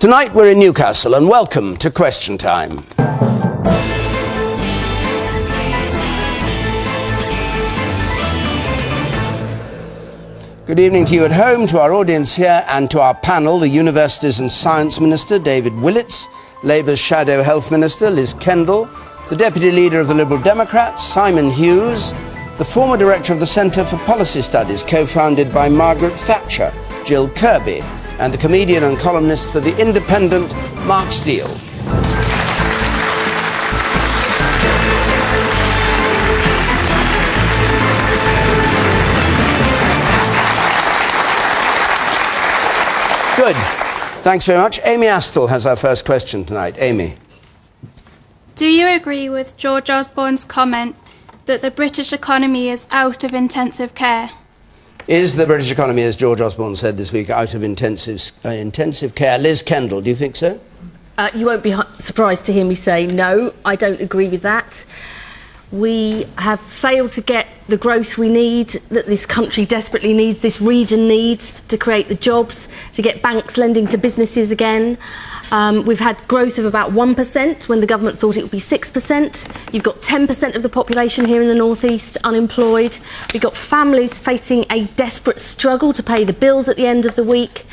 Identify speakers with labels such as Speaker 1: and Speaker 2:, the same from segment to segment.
Speaker 1: Tonight we're in Newcastle, and welcome to Question Time. Good evening to you at home, to our audience here, and to our panel, the Universities and Science Minister, David Willetts, Labour's Shadow Health Minister, Liz Kendall, the Deputy Leader of the Liberal Democrats, Simon Hughes, the former Director of the Centre for Policy Studies, co-founded by Margaret Thatcher, Jill Kirby, and the comedian and columnist for The Independent, Mark Steele. Good. Thanks very much. Amy Astle has our first question tonight. Amy.
Speaker 2: Do you agree with George Osborne's comment that the British economy is out of intensive care?
Speaker 1: Is the British economy, as George Osborne said this week, out of intensive care? Liz Kendall, do you think so?
Speaker 3: You won't be surprised to hear me say no, I don't agree with that. We have failed to get the growth we need, that this country desperately needs, this region needs, to create the jobs, to get banks lending to businesses again. We've had growth of about 1% when the government thought it would be 6%. You've got 10% of the population here in the North East unemployed. We've got families facing a desperate struggle to pay the bills at the end of the week.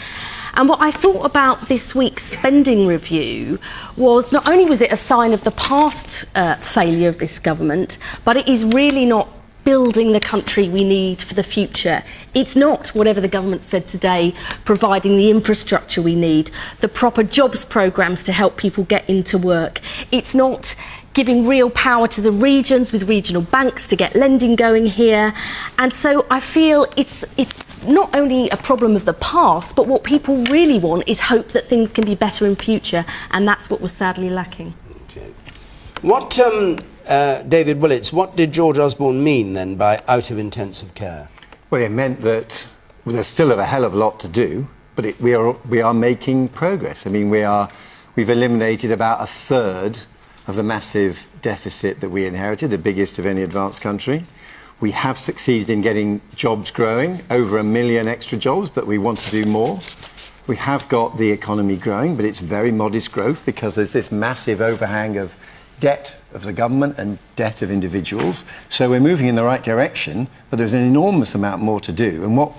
Speaker 3: And what I thought about this week's spending review was not only was it a sign of the past failure of this government, but it is really not building the country we need for the future. It's not, whatever the government said today, providing the infrastructure we need, the proper jobs programmes to help people get into work. It's not giving real power to the regions with regional banks to get lending going here. And so I feel it's not only a problem of the past, but what people really want is hope that things can be better in future, and that's what was sadly lacking.
Speaker 1: Okay. What, David Willetts, what did George Osborne mean then by out of intensive care?
Speaker 4: Well, it meant that there's still a hell of a lot to do, but we are making progress. I mean, we've eliminated about a third of the massive deficit that we inherited, the biggest of any advanced country. We have succeeded in getting jobs growing, over 1 million extra jobs, but we want to do more. We have got the economy growing, but it's very modest growth because there's this massive overhang of debt of the government and debt of individuals. So we're moving in the right direction, but there's an enormous amount more to do. And what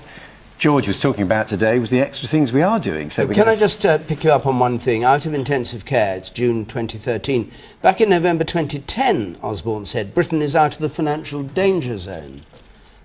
Speaker 4: George was talking about today was the extra things we are doing. So
Speaker 1: can I just pick you up on one thing? Out of intensive care, it's June 2013. Back in November 2010, Osborne said, Britain is out of the financial danger zone.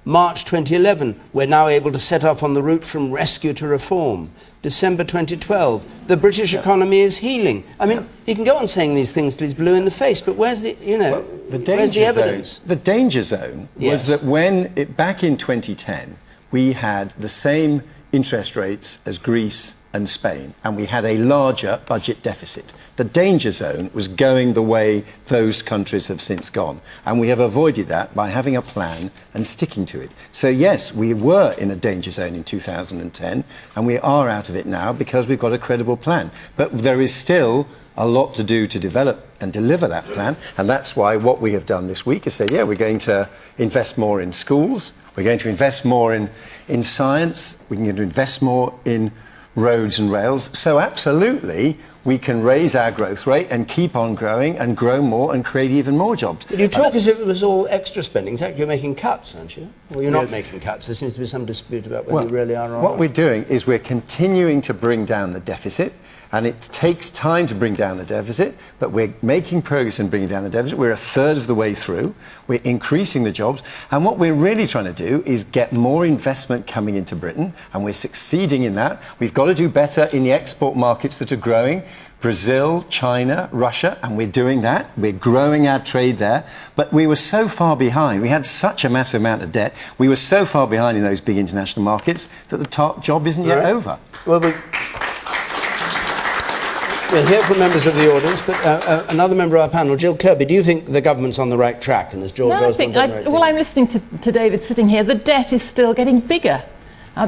Speaker 1: March 2011, we're now able to set off on the route from rescue to reform. December 2012, the British economy is healing. I mean, he can go on saying these things till he's blue in the face, but where's the, where's the evidence?
Speaker 4: The danger zone was that back in 2010, we had the same interest rates as Greece and Spain, and we had a larger budget deficit. The danger zone was going the way those countries have since gone, and we have avoided that by having a plan and sticking to it. So yes, we were in a danger zone in 2010, and we are out of it now because we've got a credible plan. But there is still a lot to do to develop and deliver that plan, and that's why what we have done this week is say, yeah, we're going to invest more in schools, we're going to invest more in science, we're going to invest more in roads and rails. So absolutely, we can raise our growth rate and keep on growing and grow more and create even more jobs.
Speaker 1: But you talk as if it was all extra spending. In fact, you're making cuts, aren't you? Well, you're not making cuts. There seems to be some dispute about whether you really are or not.
Speaker 4: What we're doing is we're continuing to bring down the deficit, and it takes time to bring down the deficit, but we're making progress in bringing down the deficit. We're a third of the way through. We're increasing the jobs, and what we're really trying to do is get more investment coming into Britain, and we're succeeding in that. We've got to do better in the export markets that are growing. Brazil, China, Russia, and we're doing that. We're growing our trade there. But we were so far behind. We had such a massive amount of debt. We were so far behind in those big international markets that the top job isn't yet over.
Speaker 1: Well, we'll hear from members of the audience, but another member of our panel, Jill Kirby, do you think the government's on the right track? And as George
Speaker 5: well, I'm listening to David sitting here. The debt is still getting bigger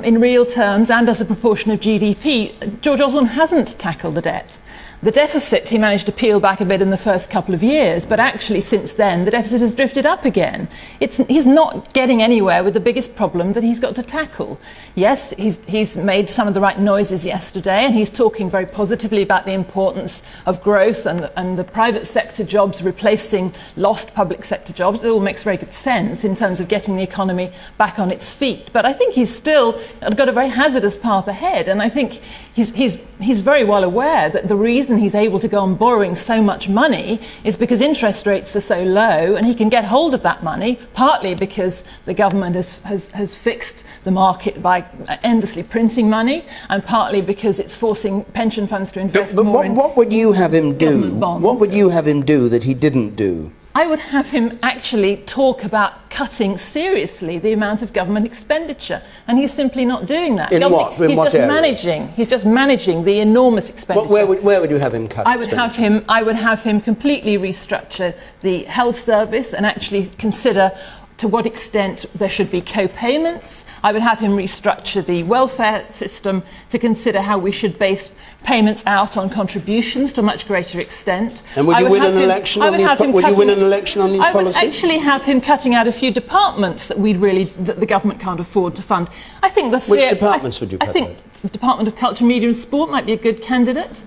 Speaker 5: in real terms and as a proportion of GDP. George Osborne hasn't tackled the debt. The deficit, he managed to peel back a bit in the first couple of years, but actually since then the deficit has drifted up again. He's not getting anywhere with the biggest problem that he's got to tackle. Yes, he's made some of the right noises yesterday, and he's talking very positively about the importance of growth and the private sector jobs replacing lost public sector jobs. It all makes very good sense in terms of getting the economy back on its feet. But I think he's still got a very hazardous path ahead, and I think he's very well aware that the reason he's able to go on borrowing so much money is because interest rates are so low, and he can get hold of that money partly because the government has fixed the market by endlessly printing money, and partly because it's forcing pension funds to invest more in
Speaker 1: what would you have him do?
Speaker 5: government bonds.
Speaker 1: What would you have him do that he didn't do?
Speaker 5: I would have him actually talk about cutting seriously the amount of government expenditure, and he's simply not doing that.
Speaker 1: In what? In what area?
Speaker 5: He's just managing the enormous expenditure.
Speaker 1: Where would you have him cut?
Speaker 5: I would have him completely restructure the health service and actually consider to what extent there should be co-payments. I would have him restructure the welfare system to consider how we should base payments out on contributions to a much greater extent.
Speaker 1: And would you win an election on these policies?
Speaker 5: I would actually have him cutting out a few departments that the government can't afford to fund. I think
Speaker 1: which departments would you cut out?
Speaker 5: I think the Department of Culture, Media and Sport might be a good candidate.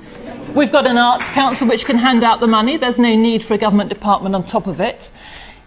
Speaker 5: We've got an Arts Council which can hand out the money. There's no need for a government department on top of it.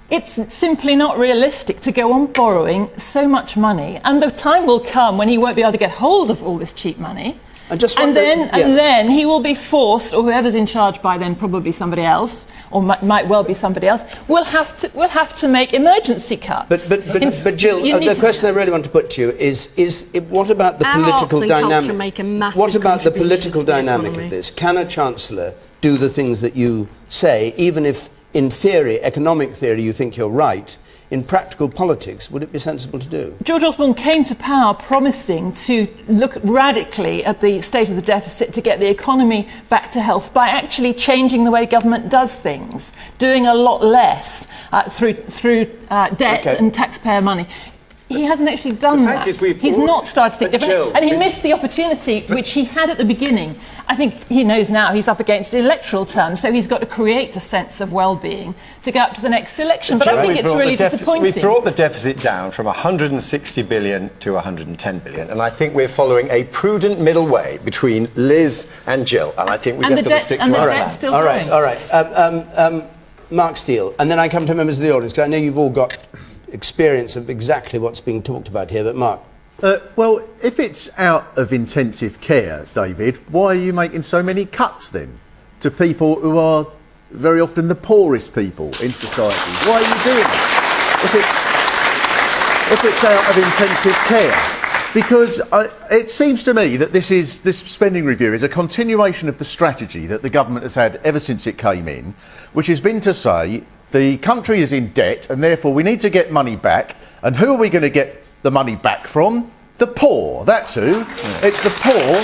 Speaker 5: It's simply not realistic to go on borrowing so much money, and the time will come when he won't be able to get hold of all this cheap money. And then he will be forced, or whoever's in charge by then, probably somebody else, or might well be somebody else, will have to make emergency cuts.
Speaker 1: But Jill, the question I really want to put to you is what about the political dynamic? What about the political dynamic of this? Can a chancellor do the things that you say, even if in theory, economic theory, you think you're right? In practical politics, would it be sensible to do?
Speaker 5: George Osborne came to power promising to look radically at the state of the deficit to get the economy back to health by actually changing the way government does things, doing a lot less through debt and taxpayer money. He hasn't actually done that. He's not started to think differently. And he missed the opportunity which he had at the beginning. I think he knows now he's up against an electoral term, so he's got to create a sense of well-being to go up to the next election. But I think it's really disappointing.
Speaker 4: We've brought the deficit down from 160 billion to 110 billion, and I think we're following a prudent middle way between Liz and Jill, and I think we've just got to stick to our plan.
Speaker 1: All right. Mark Steele, and then I come to members of the audience, because I know you've all got experience of exactly what's being talked about here, but Mark.
Speaker 6: Well, if it's out of intensive care, David, why are you making so many cuts then to people who are very often the poorest people in society? Why are you doing that if it's out of intensive care? Because it seems to me that this spending review is a continuation of the strategy that the government has had ever since it came in, which has been to say the country is in debt and therefore we need to get money back. And who are we going to get the money back from? The poor. That's who. Yeah. It's the poor.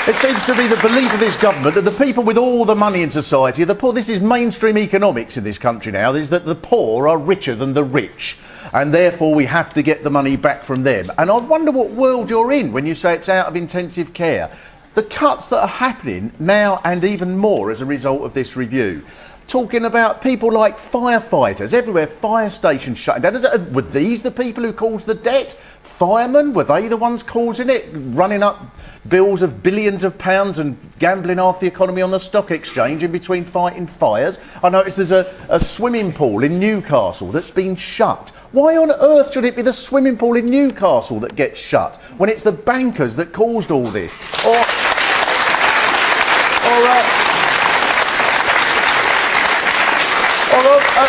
Speaker 6: It seems to be the belief of this government that the people with all the money in society are the poor. This is mainstream economics in this country now, is that the poor are richer than the rich, and therefore we have to get the money back from them. And I wonder what world you're in when you say it's out of intensive care. The cuts that are happening now and even more as a result of this review, talking about people like firefighters everywhere, fire stations shutting down. Were these the people who caused the debt? Firemen, were they the ones causing it? Running up bills of billions of pounds and gambling half the economy on the stock exchange in between fighting fires? I noticed there's a swimming pool in Newcastle that's been shut. Why on earth should it be the swimming pool in Newcastle that gets shut when it's the bankers that caused all this?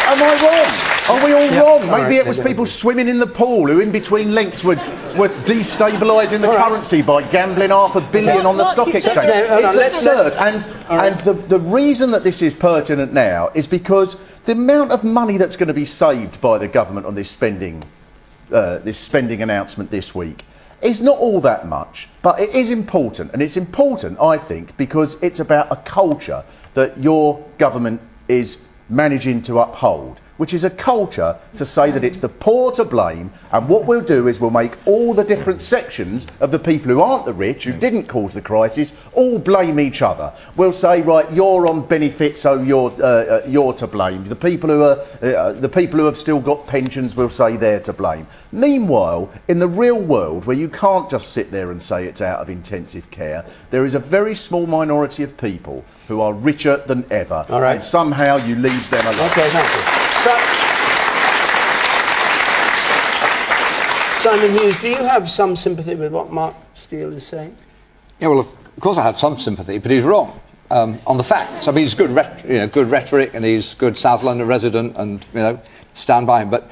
Speaker 6: Am I wrong? Are we all wrong? Maybe it was people swimming in the pool who in between links were destabilising the currency by gambling $500 million on the stock exchange. It's absurd. And the reason that this is pertinent now is because the amount of money that's going to be saved by the government on this spending announcement this week is not all that much, but it is important. And it's important, I think, because it's about a culture that your government is managing to uphold, which is a culture to say that it's the poor to blame, and what we'll do is we'll make all the different sections of the people who aren't the rich, who didn't cause the crisis, all blame each other. We'll say, right, you're on benefits, so you're to blame. The people who have still got pensions, will say they're to blame. Meanwhile, in the real world, where you can't just sit there and say it's out of intensive care, there is a very small minority of people who are richer than ever.
Speaker 1: All right.
Speaker 6: And somehow you leave them alone.
Speaker 1: Okay, thank you. Simon Hughes, do you have some sympathy with what Mark Steele is saying?
Speaker 7: Yeah, well, of course I have some sympathy, but he's wrong on the facts. I mean, he's good rhetoric, and he's good South London resident, and stand by him. But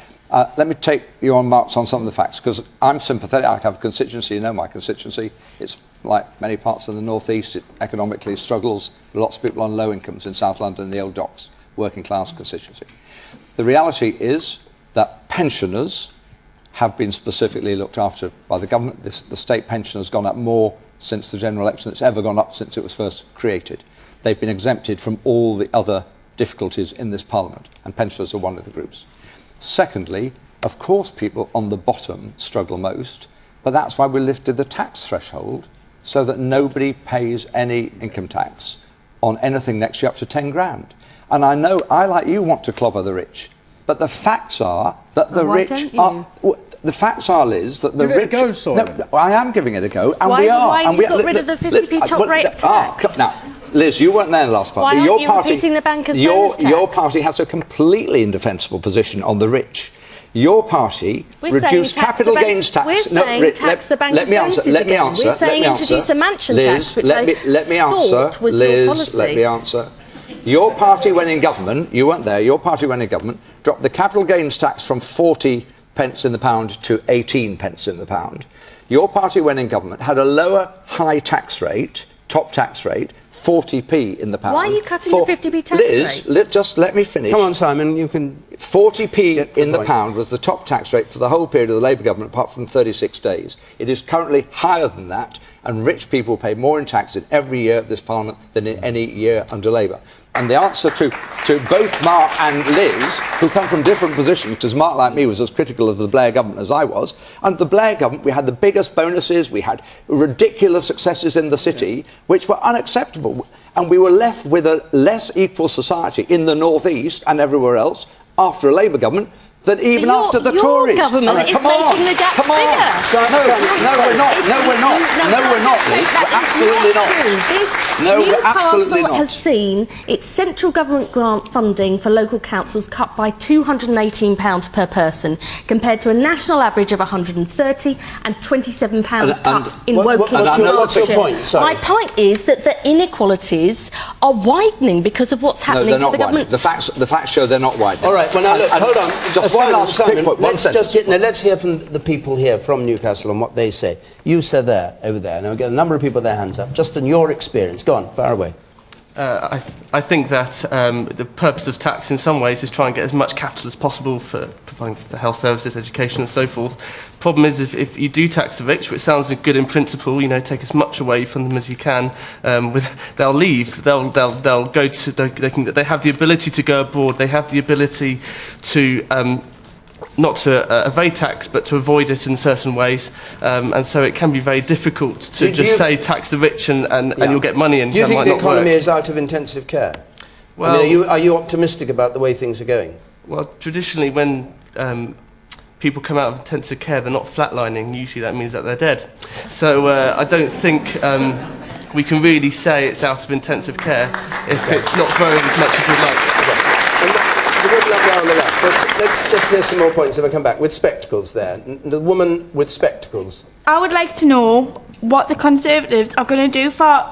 Speaker 7: let me take you on, Marks, on some of the facts, because I'm sympathetic. I have a constituency, you know my constituency. It's like many parts of the North East, it economically struggles. Lots of people on low incomes in South London, the old docks, working class constituency. The reality is that pensioners have been specifically looked after by the government. The state pension has gone up more since the general election. It's ever gone up since it was first created. They've been exempted from all the other difficulties in this parliament, and pensioners are one of the groups. Secondly, of course people on the bottom struggle most, but that's why we lifted the tax threshold so that nobody pays any income tax on anything next year up to 10 grand. And I know I, like you, want to clobber the rich, but the facts are that the rich are... The facts are, Liz, that the rich...
Speaker 6: Give it a go, Simon.
Speaker 7: No, I am giving it a go, and
Speaker 3: Why
Speaker 7: we are.
Speaker 3: have you got rid of the 50p top rate of tax?
Speaker 7: Now, Liz, you weren't there in the last part.
Speaker 3: Why aren't you repeating the banker's bonus tax?
Speaker 7: Your party has a completely indefensible position on the rich. Your party reduced capital gains tax.
Speaker 3: We're saying tax the banker's bonuses again. We're saying introduce a mansion tax, which I thought was your policy.
Speaker 7: Let me answer. Your party, when in government, you weren't there, your party, when in government, dropped the capital gains tax from 40 pence in the pound to 18 pence in the pound. Your party, when in government, had a lower high tax rate, top tax rate, 40p in the pound.
Speaker 3: Why are you cutting the 50p tax rate?
Speaker 7: Liz, just let me finish.
Speaker 1: Come on, Simon, you can...
Speaker 7: 40p in the pound was the top tax rate for the whole period of the Labour government, apart from 36 days. It is currently higher than that, and rich people pay more in tax in every year of this parliament than in any year under Labour. And the answer to both Mark and Liz, who come from different positions, because Mark, like me, was as critical of the Blair government as I was, and the Blair government, we had the biggest bonuses, we had ridiculous successes in the city, which were unacceptable. And we were left with a less equal society in the North East and everywhere else after a Labour government than even after the Tories.
Speaker 3: Your government is making the gap bigger.
Speaker 7: No, we're not. Liz. We're absolutely not. No, we're absolutely not.
Speaker 3: Newcastle has seen its central government grant funding for local councils cut by £218 per person, compared to a national average of £130 and £27 cut in Woking.
Speaker 1: What's your point? Sorry.
Speaker 3: My point is that the inequalities are widening because of what's happening to the government.
Speaker 7: The facts show they're not widening.
Speaker 1: All right, well now look, hold on.
Speaker 7: Just one last quick point.
Speaker 1: Let's hear from the people here from Newcastle and what they say. You said there, over there. Now we've got a number of people with their hands up. Just in your experience. Go on, far away.
Speaker 8: I think that the purpose of tax in some ways is try and get as much capital as possible for providing for health services, education and so forth. Problem is, if you do tax the rich, which sounds good in principle, take as much away from them as you can, they'll leave. They'll go to, they have the ability to go abroad, they have the ability to not to evade tax, but to avoid it in certain ways, and so it can be very difficult to say tax the rich and you'll get money and
Speaker 1: do you think
Speaker 8: might
Speaker 1: the
Speaker 8: not
Speaker 1: economy
Speaker 8: work.
Speaker 1: is out of intensive care?
Speaker 8: Well,
Speaker 1: I mean, are you optimistic about the way things are going?
Speaker 8: Well, traditionally when people come out of intensive care, they're not flatlining. Usually that means that they're dead. So I don't think we can really say it's out of intensive care if it's not growing as much as we'd like.
Speaker 1: On the left. Let's just hear some more points if I come back. With spectacles there. The woman with spectacles.
Speaker 9: I would like to know what the Conservatives are going to do for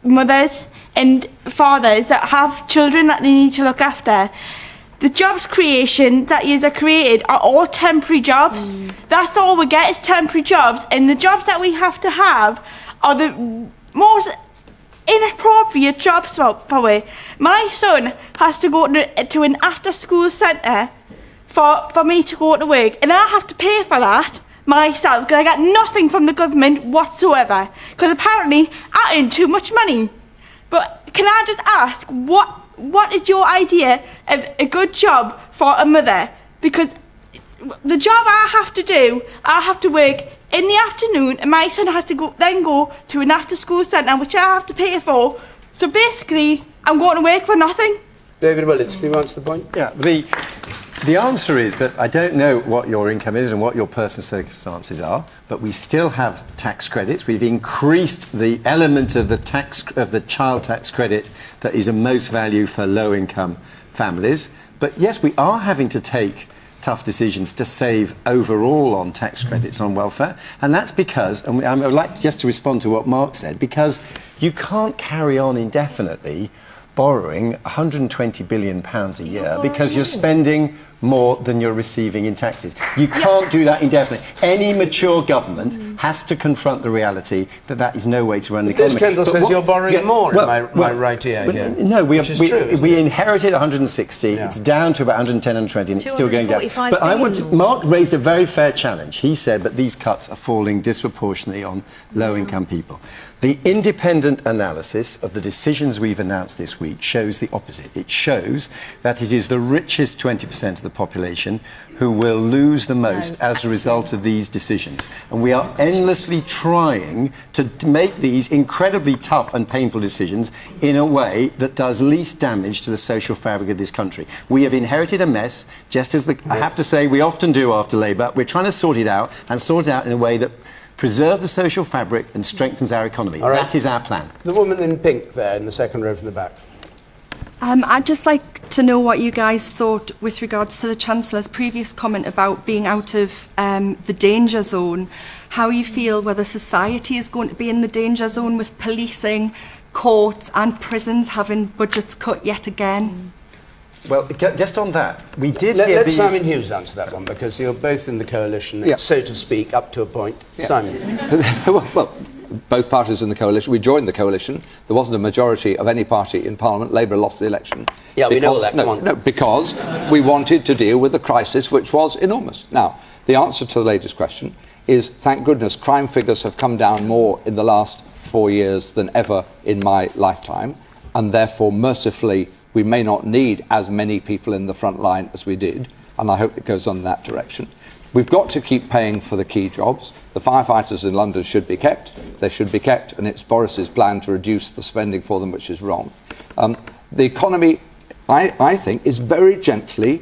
Speaker 9: mothers and fathers that have children that they need to look after. The jobs creation that are created are all temporary jobs. That's all we get is temporary jobs, and the jobs that we have to have are the most inappropriate jobs for me. My son has to go to an after-school centre for me to go to work, and I have to pay for that myself because I get nothing from the government whatsoever, because apparently I earn too much money. But can I just ask, what is your idea a good job for a mother, because the job I have to do, I have to work in the afternoon, and my son has to go to an after-school centre, which I have to pay for. So basically, I'm going to work for nothing.
Speaker 1: David Willetts, can you answer the point?
Speaker 4: Yeah, the answer is that I don't know what your income is and what your personal circumstances are, but we still have tax credits. We've increased the element of the child tax credit that is of most value for low-income families. But yes, we are having to take tough decisions to save overall on tax credits on welfare, and that's because, and I would like just to respond to what Mark said, because you can't carry on indefinitely borrowing £120 billion a year because you're spending more than you're receiving in taxes. You can't do that indefinitely. Any mature government has to confront the reality that that is no way to run the economy.
Speaker 1: Liz Kendall says you're borrowing more, am I right here?
Speaker 4: No, we
Speaker 1: true,
Speaker 4: inherited 160, it's down to about 110, 120, and it's still going down. But Mark raised a very fair challenge. He said that these cuts are falling disproportionately on low-income people. The independent analysis of the decisions we've announced this week shows the opposite. It shows that it is the richest 20% of the population who will lose the most as a result of these decisions. And we are endlessly trying to make these incredibly tough and painful decisions in a way that does least damage to the social fabric of this country. We have inherited a mess, just as I have to say we often do after Labour. We're trying to sort it out, and sort it out in a way that preserve the social fabric and strengthens our economy. Right. That is our plan.
Speaker 1: The woman in pink there in the second row from the back.
Speaker 10: I'd just like to know what you guys thought with regards to the Chancellor's previous comment about being out of the danger zone. How you feel whether society is going to be in the danger zone with policing, courts and prisons having budgets cut yet again?
Speaker 4: Well, just on that, we did hear
Speaker 1: Let
Speaker 4: these...
Speaker 1: Simon Hughes answer that one, because you're both in the coalition, so to speak, up to a point. Simon.
Speaker 7: Well, both parties in the coalition. We joined the coalition. There wasn't a majority of any party in Parliament. Labour lost the election.
Speaker 1: Yeah, we know that.
Speaker 7: No, because we wanted to deal with the crisis, which was enormous. Now, the answer to the lady's question is, thank goodness, crime figures have come down more in the last 4 years than ever in my lifetime, and therefore, mercifully, we may not need as many people in the front line as we did, and I hope it goes on in that direction. We've got to keep paying for the key jobs. The firefighters in London should be kept. They should be kept, and it's Boris's plan to reduce the spending for them, which is wrong. The economy, I think, is very gently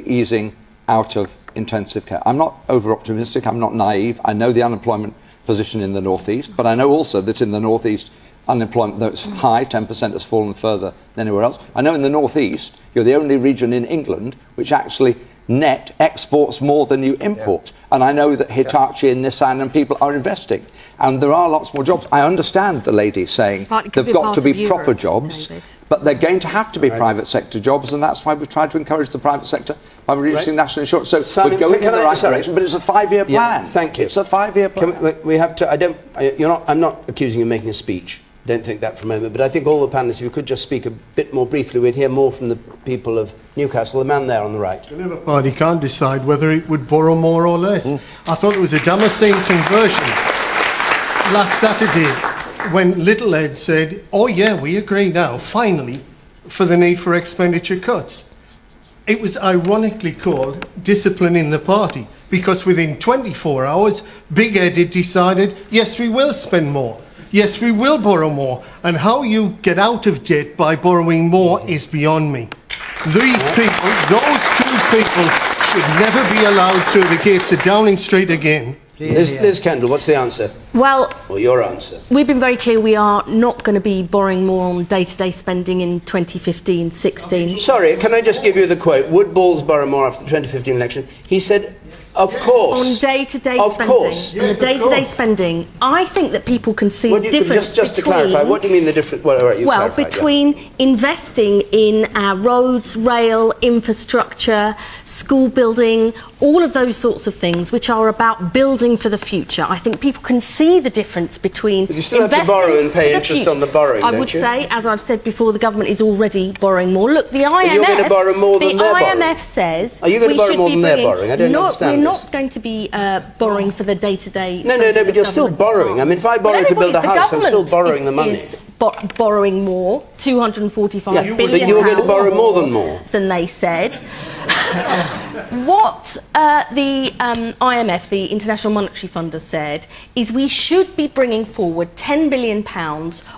Speaker 7: easing out of intensive care. I'm not over-optimistic. I'm not naive. I know the unemployment position in the North East, but I know also that in the North East, unemployment, though it's high, 10%, has fallen further than anywhere else. I know in the North East, you're the only region in England which actually net exports more than you import. And I know that Hitachi and Nissan and people are investing. And there are lots more jobs. I understand the lady saying they've got to be proper jobs, but they're going to have to be private sector jobs, and that's why we've tried to encourage the private sector by reducing national insurance. So Simon, we're going in the right direction, but it's a 5-year plan.
Speaker 1: Thank you.
Speaker 7: It's a 5-year plan.
Speaker 1: We have to... I'm not accusing you of making a speech. Don't think that for a moment, but I think all the panellists, if you could just speak a bit more briefly, we'd hear more from the people of Newcastle. The man there on the right.
Speaker 11: The Labour Party can't decide whether it would borrow more or less. I thought it was a Damascene conversion last Saturday when Little Ed said, oh yeah, we agree now, finally, for the need for expenditure cuts. It was ironically called discipline in the party, because within 24 hours, Big Ed had decided, yes, we will spend more. Yes, we will borrow more, and how you get out of debt by borrowing more is beyond me. These people, those two people, should never be allowed through the gates of Downing Street again.
Speaker 1: Liz Kendall, what's the answer?
Speaker 3: Well,
Speaker 1: or your answer?
Speaker 3: We've been very clear we are not going to be borrowing more on day-to-day spending in 2015-16.
Speaker 1: Sorry, can I just give you the quote? Would Balls borrow more after the 2015 election? He said, of course.
Speaker 3: On day-to-day spending.
Speaker 1: Course.
Speaker 3: On the day-to-day spending. I think that people can see the difference
Speaker 1: just to clarify, what do you mean the difference? Well,
Speaker 3: between investing in our roads, rail, infrastructure, school building, all of those sorts of things which are about building for the future. I think people can see the difference between
Speaker 1: but you still have to borrow and pay interest on the borrowing,
Speaker 3: I would say, as I've said before, the government is already borrowing more. Look, the IMF...
Speaker 1: You're going to borrow more than they're borrowing.
Speaker 3: The IMF says...
Speaker 1: Are you going to borrow more than they're borrowing? I don't understand.
Speaker 3: not going to be borrowing for the day-to-day...
Speaker 1: No, but you're still borrowing. I mean, if I borrow to build a house, I'm still borrowing the money.
Speaker 3: Borrowing more, 245 billion
Speaker 1: but you're going to borrow more than
Speaker 3: they said. What the IMF, the International Monetary Fund, has said is we should be bringing forward £10 billion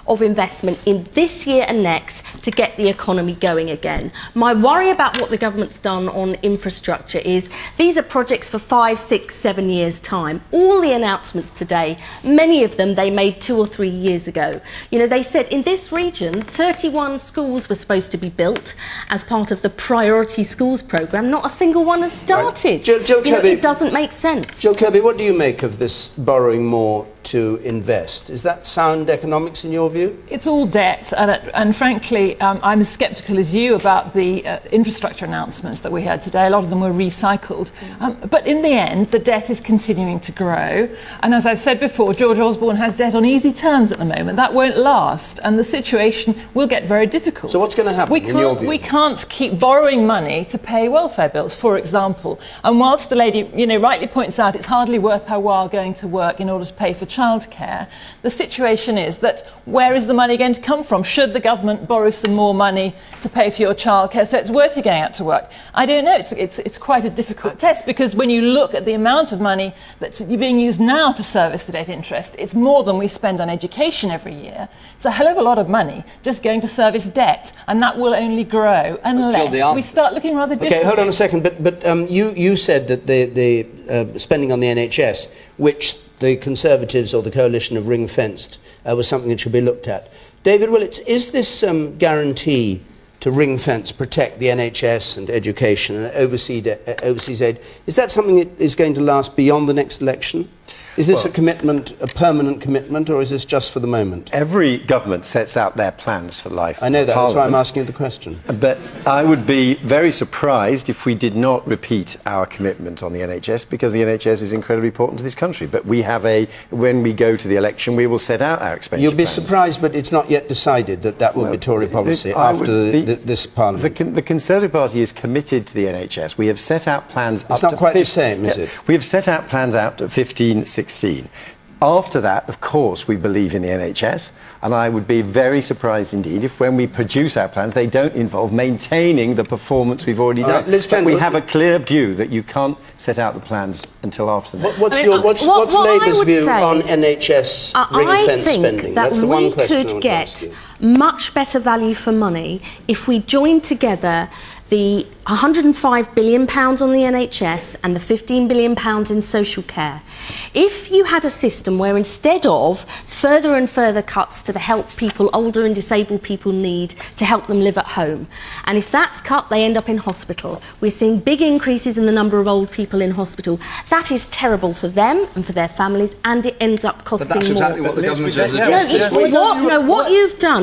Speaker 3: of investment in this year and next to get the economy going again. My worry about what the government's done on infrastructure is these are projects for 5, 6, 7 years' time. All the announcements today, many of them they made 2 or 3 years ago. You know, they said in this region 31 schools were supposed to be built as part of the Priority Schools programme. Not a single one has started.
Speaker 1: Right. Jill Kirby,
Speaker 3: it doesn't make sense.
Speaker 1: Jill Kirby, what do you make of this borrowing more to invest? Is that sound economics in your view?
Speaker 5: It's all debt, and frankly, I'm as sceptical as you about the infrastructure announcements that we heard today. A lot of them were recycled. But in the end, the debt is continuing to grow. And as I've said before, George Osborne has debt on easy terms at the moment. That won't last, and the situation will get very difficult.
Speaker 1: So what's going to happen in your view?
Speaker 5: We can't keep borrowing money to pay welfare bills, for example. And whilst the lady, you know, rightly points out it's hardly worth her while going to work in order to pay for childcare, the situation is that where is the money going to come from? Should the government borrow some more money to pay for your childcare so it's worth you going out to work? I don't know. It's quite a difficult test, because when you look at the amount of money that's being used now to service the debt interest, it's more than we spend on education every year. It's a hell of a lot of money just going to service debt, and that will only grow unless we start looking rather differently.
Speaker 1: Okay, hold on a second. But you said that the spending on the NHS, which the Conservatives or the coalition have ring-fenced, was something that should be looked at. David Willetts, is this guarantee to ring-fence, protect the NHS and education and overseas aid, is that something that is going to last beyond the next election? Is this a commitment, a permanent commitment, or is this just for the moment?
Speaker 4: Every government sets out their plans for life.
Speaker 1: I know that, that's why I'm asking you the question.
Speaker 4: But I would be very surprised if we did not repeat our commitment on the NHS, because the NHS is incredibly important to this country. But we have when we go to the election, we will set out our expenditure
Speaker 1: You'll be
Speaker 4: plans.
Speaker 1: surprised, but it's not yet decided that will be Tory policy after this Parliament.
Speaker 4: The Conservative Party is committed to the NHS. We have set out plans
Speaker 1: It's not quite the same, is it?
Speaker 4: We have set out plans out to 15-16. After that, of course, we believe in the NHS, and I would be very surprised indeed if when we produce our plans, they don't involve maintaining the performance we've already done.
Speaker 1: Liz Kendall,
Speaker 4: we have a clear view that you can't set out the plans until after the next.
Speaker 1: What's Labour's view on NHS ring-fence spending? That's the one question I want to ask you.
Speaker 3: Much better value for money if we join together the £105 billion on the NHS and the £15 billion in social care. If you had a system where instead of further and further cuts to the help people, older and disabled people need to help them live at home, and if that's cut, they end up in hospital. We're seeing big increases in the number of old people in hospital. That is terrible for them and for their families, and it ends up costing more.
Speaker 7: But that's exactly what the government has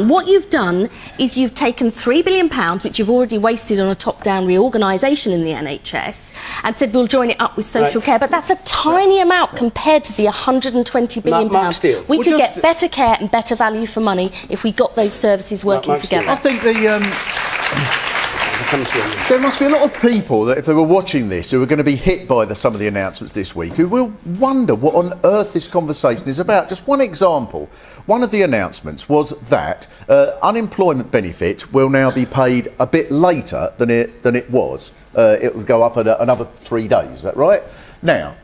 Speaker 3: What you've done is you've taken £3 billion, which you've already wasted on a top-down reorganisation in the NHS, and said we'll join it up with social care, but that's a tiny amount compared to the £120 billion. We could get better care and better value for money if we got those services working together.
Speaker 6: I think there must be a lot of people that, if they were watching this, who are going to be hit by some of the announcements this week, who will wonder what on earth this conversation is about. Just one example. One of the announcements was that unemployment benefit will now be paid a bit later than it was. It would go up another 3 days. Is that right? Now,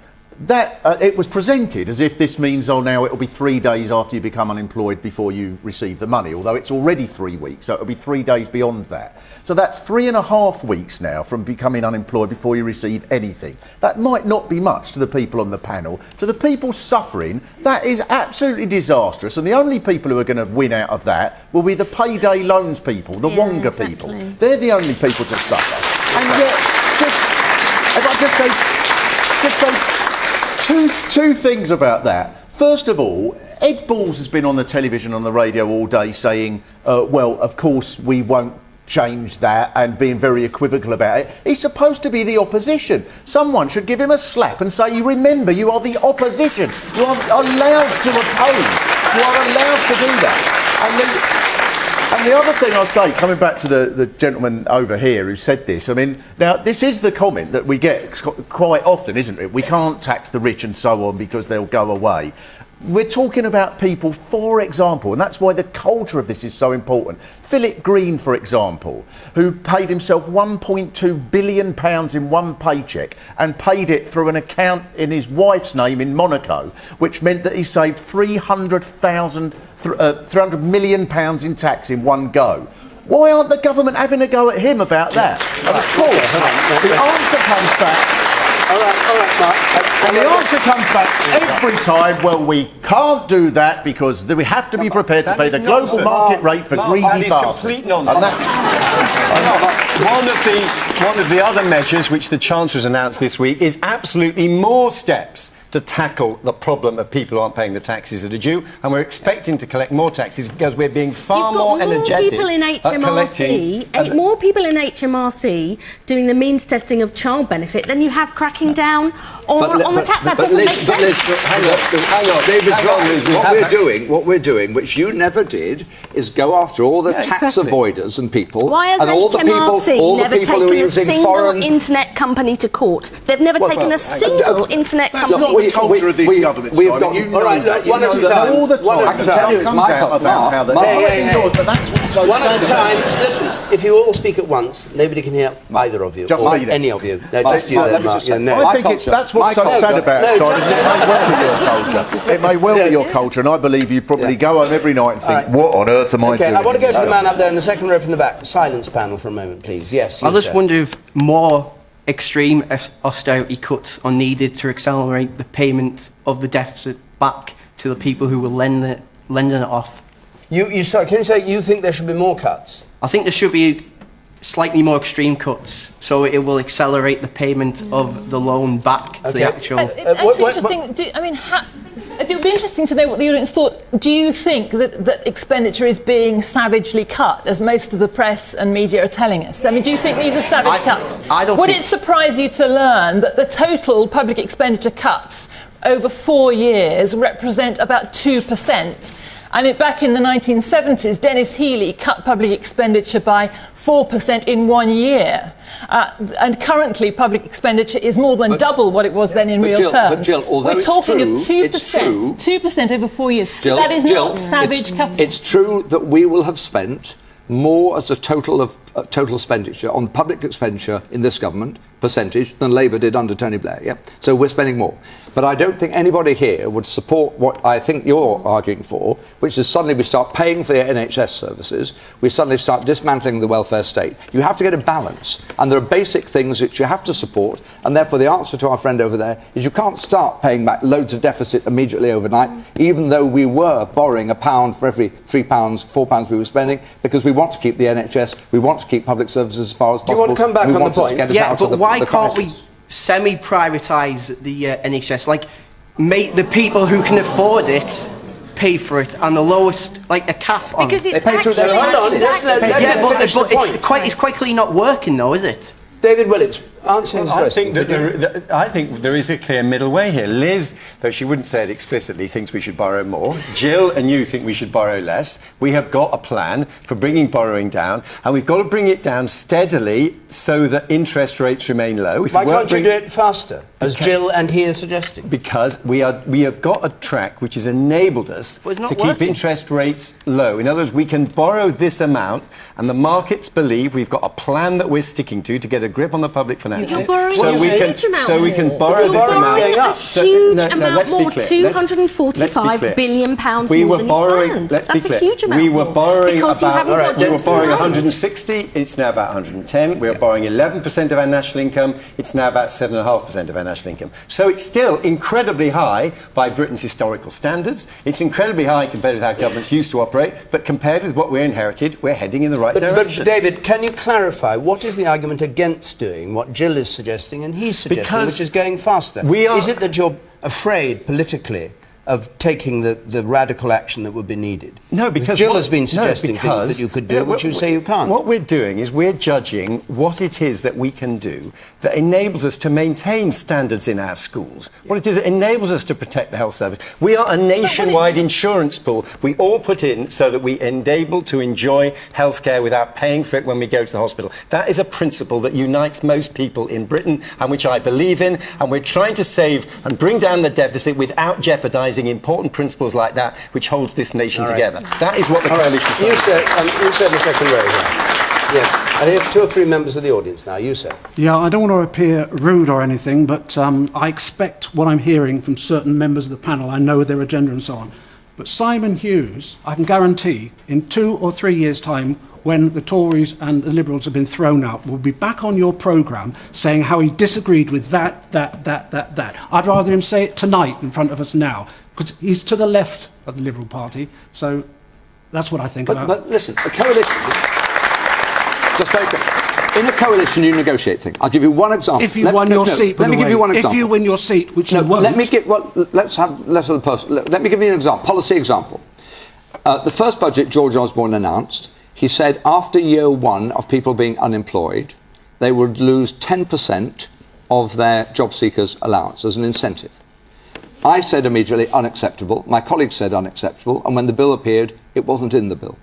Speaker 6: that it was presented as if this means, now it'll be 3 days after you become unemployed before you receive the money, although it's already 3 weeks, so it'll be 3 days beyond that. So that's 3.5 weeks now from becoming unemployed before you receive anything. That might not be much to the people on the panel. To the people suffering, that is absolutely disastrous, and the only people who are going to win out of that will be the payday loans people, the Wonga people. They're the only people to suffer. And yet, if I just say two things about that. First of all, Ed Balls has been on the television, on the radio all day saying, well, of course we won't change that, and being very equivocal about it. He's supposed to be the opposition. Someone should give him a slap and say, you remember, you are the opposition. You are allowed to oppose. You are allowed to do that. And And the other thing I'll say, coming back to the gentleman over here who said this, I mean, now, this is the comment that we get quite often, isn't it? We can't tax the rich and so on because they'll go away. We're talking about people, for example, and that's why the culture of this is so important. Philip Green, for example, who paid himself £1.2 billion in one paycheck and paid it through an account in his wife's name in Monaco, which meant that he saved £300 million in tax in one go. Why aren't the government having a go at him about that? And of course, the answer comes back.
Speaker 1: All right, Mark.
Speaker 6: And the answer comes back every time, well, we can't do that because we have to be prepared to pay the global market rate for greedy bastards.
Speaker 4: Complete nonsense. One of the other measures which the Chancellor's announced this week is absolutely more steps to tackle the problem of people who aren't paying the taxes that are due, and we're expecting to collect more taxes because we're being far more energetic at collecting.
Speaker 3: More people in HMRC doing the means testing of child benefit than you have cracking down on the tax. That doesn't make sense.
Speaker 7: Hang on. David's wrong. What we're doing, which you never did, is go after all the tax avoiders and people.
Speaker 3: Why has HMRC never taken a single internet company to court? They've never taken a single internet company.
Speaker 6: The culture of these governments.
Speaker 1: All right, one at a time.
Speaker 6: All the time. I can tell you it's my about how the but that's what's so
Speaker 1: one at a time. Listen, if you all speak at once, nobody can hear either of you.
Speaker 6: Just
Speaker 1: or
Speaker 6: me,
Speaker 1: any of you. No, just you, Mark.
Speaker 6: I think that's what's so sad about it, Simon. It may well be your culture, and I believe you probably go home every night and think, what on earth am I doing?
Speaker 1: I want to go to the man up there in the second row from the back. Silence panel for a moment, please. Yes.
Speaker 12: I just wonder if more extreme austerity cuts are needed to accelerate the payment of the deficit back to the people who were lending it off.
Speaker 1: Can you say you think there should be more cuts?
Speaker 12: I think there should be slightly more extreme cuts, so it will accelerate the payment of the loan back to the actual.
Speaker 5: It would be interesting to know what the audience thought. Do you think that expenditure is being savagely cut, as most of the press and media are telling us? I mean, do you think these are savage cuts? Would it surprise you to learn that the total public expenditure cuts over 4 years represent about 2%? I mean, back in the 1970s, Dennis Healey cut public expenditure by 4% in 1 year. And currently, public expenditure is more than double what it was then in real terms.
Speaker 7: But Jill, although
Speaker 5: we're talking of 2%,
Speaker 7: it's true,
Speaker 5: 2% over 4 years.
Speaker 7: Jill,
Speaker 5: that is not savage cutting.
Speaker 7: It's true that we will have spent more as a total expenditure on public expenditure in this government percentage than Labour did under Tony Blair. Yeah, so we're spending more. But I don't think anybody here would support what I think you're arguing for, which is suddenly we start paying for the NHS services, we suddenly start dismantling the welfare state. You have to get a balance, and there are basic things which you have to support, and therefore the answer to our friend over there is you can't start paying back loads of deficit immediately overnight, even though we were borrowing £1 for every £3, £4 we were spending, because we want to keep the NHS, we want to keep public services as far as possible.
Speaker 1: Do you want to come back on the point?
Speaker 12: Yeah, but why can't we semi-privatise the NHS? Like, make the people who can afford it pay for it, and the lowest, like a cap on it.
Speaker 3: They pay through their own.
Speaker 12: Yeah, but it's quite clearly not working, though, is it?
Speaker 1: David Willetts, answer his question.
Speaker 4: I think there is a clear middle way here. Liz, though she wouldn't say it explicitly, thinks we should borrow more. Jill and you think we should borrow less. We have got a plan for bringing borrowing down, and we've got to bring it down steadily so that interest rates remain low.
Speaker 1: Why can't you do it faster, as Jill and he are suggesting?
Speaker 4: Because we have got a track which has enabled us to keep interest rates low. In other words, we can borrow this amount, and the markets believe we've got a plan that we're sticking to get a grip on the public finances. So we can borrow this amount.
Speaker 3: £245 billion
Speaker 4: we
Speaker 3: more
Speaker 4: were
Speaker 3: than
Speaker 4: borrowing. Let's be clear.
Speaker 3: a huge amount.
Speaker 4: We were borrowing
Speaker 3: because
Speaker 4: about.
Speaker 3: We
Speaker 4: were borrowing 160. It's now about 110. We were borrowing 11% of our national income. It's now about 7.5% of our national income. So it's still incredibly high by Britain's historical standards. It's incredibly high compared with how governments used to operate. But compared with what we inherited, we're heading in the right direction.
Speaker 1: But David, can you clarify what is the argument against doing what Jill is suggesting and he's suggesting, which is going faster? Is it that you're afraid politically of taking the radical action that would be needed?
Speaker 4: No, because
Speaker 1: Jill has been suggesting things that you could do, which you say you can't.
Speaker 4: What we're doing is we're judging what it is that we can do that enables us to maintain standards in our schools. What it is that enables us to protect the health service. We are a nationwide insurance pool. We all put in so that we enable to enjoy healthcare without paying for it when we go to the hospital. That is a principle that unites most people in Britain and which I believe in, and we're trying to save and bring down the deficit without jeopardising important principles like that, which holds this nation together. That is what the coalition is.
Speaker 1: You said in the second row here. Yes, I hear 2 or 3 members of the audience now. You say.
Speaker 13: Yeah, I don't want to appear rude or anything, but I expect what I'm hearing from certain members of the panel. I know their agenda and so on. But Simon Hughes, I can guarantee, in 2 or 3 years' time, when the Tories and the Liberals have been thrown out, will be back on your programme saying how he disagreed with that. I'd rather him say it tonight in front of us now, because he's to the left of the Liberal Party, so that's what I think about.
Speaker 7: But listen, a coalition... Just very quick. In a coalition, you negotiate things. I'll give you one example.
Speaker 13: If you won your seat,
Speaker 7: let me give you one example.
Speaker 13: If you win your seat, which you won't...
Speaker 7: Let me give... Well, let's have less of the person. Let me give you an example, policy example. The first budget George Osborne announced, he said after year 1 of people being unemployed, they would lose 10% of their job seekers' allowance as an incentive. I said immediately unacceptable, my colleagues said unacceptable, and when the bill appeared, it wasn't in the bill.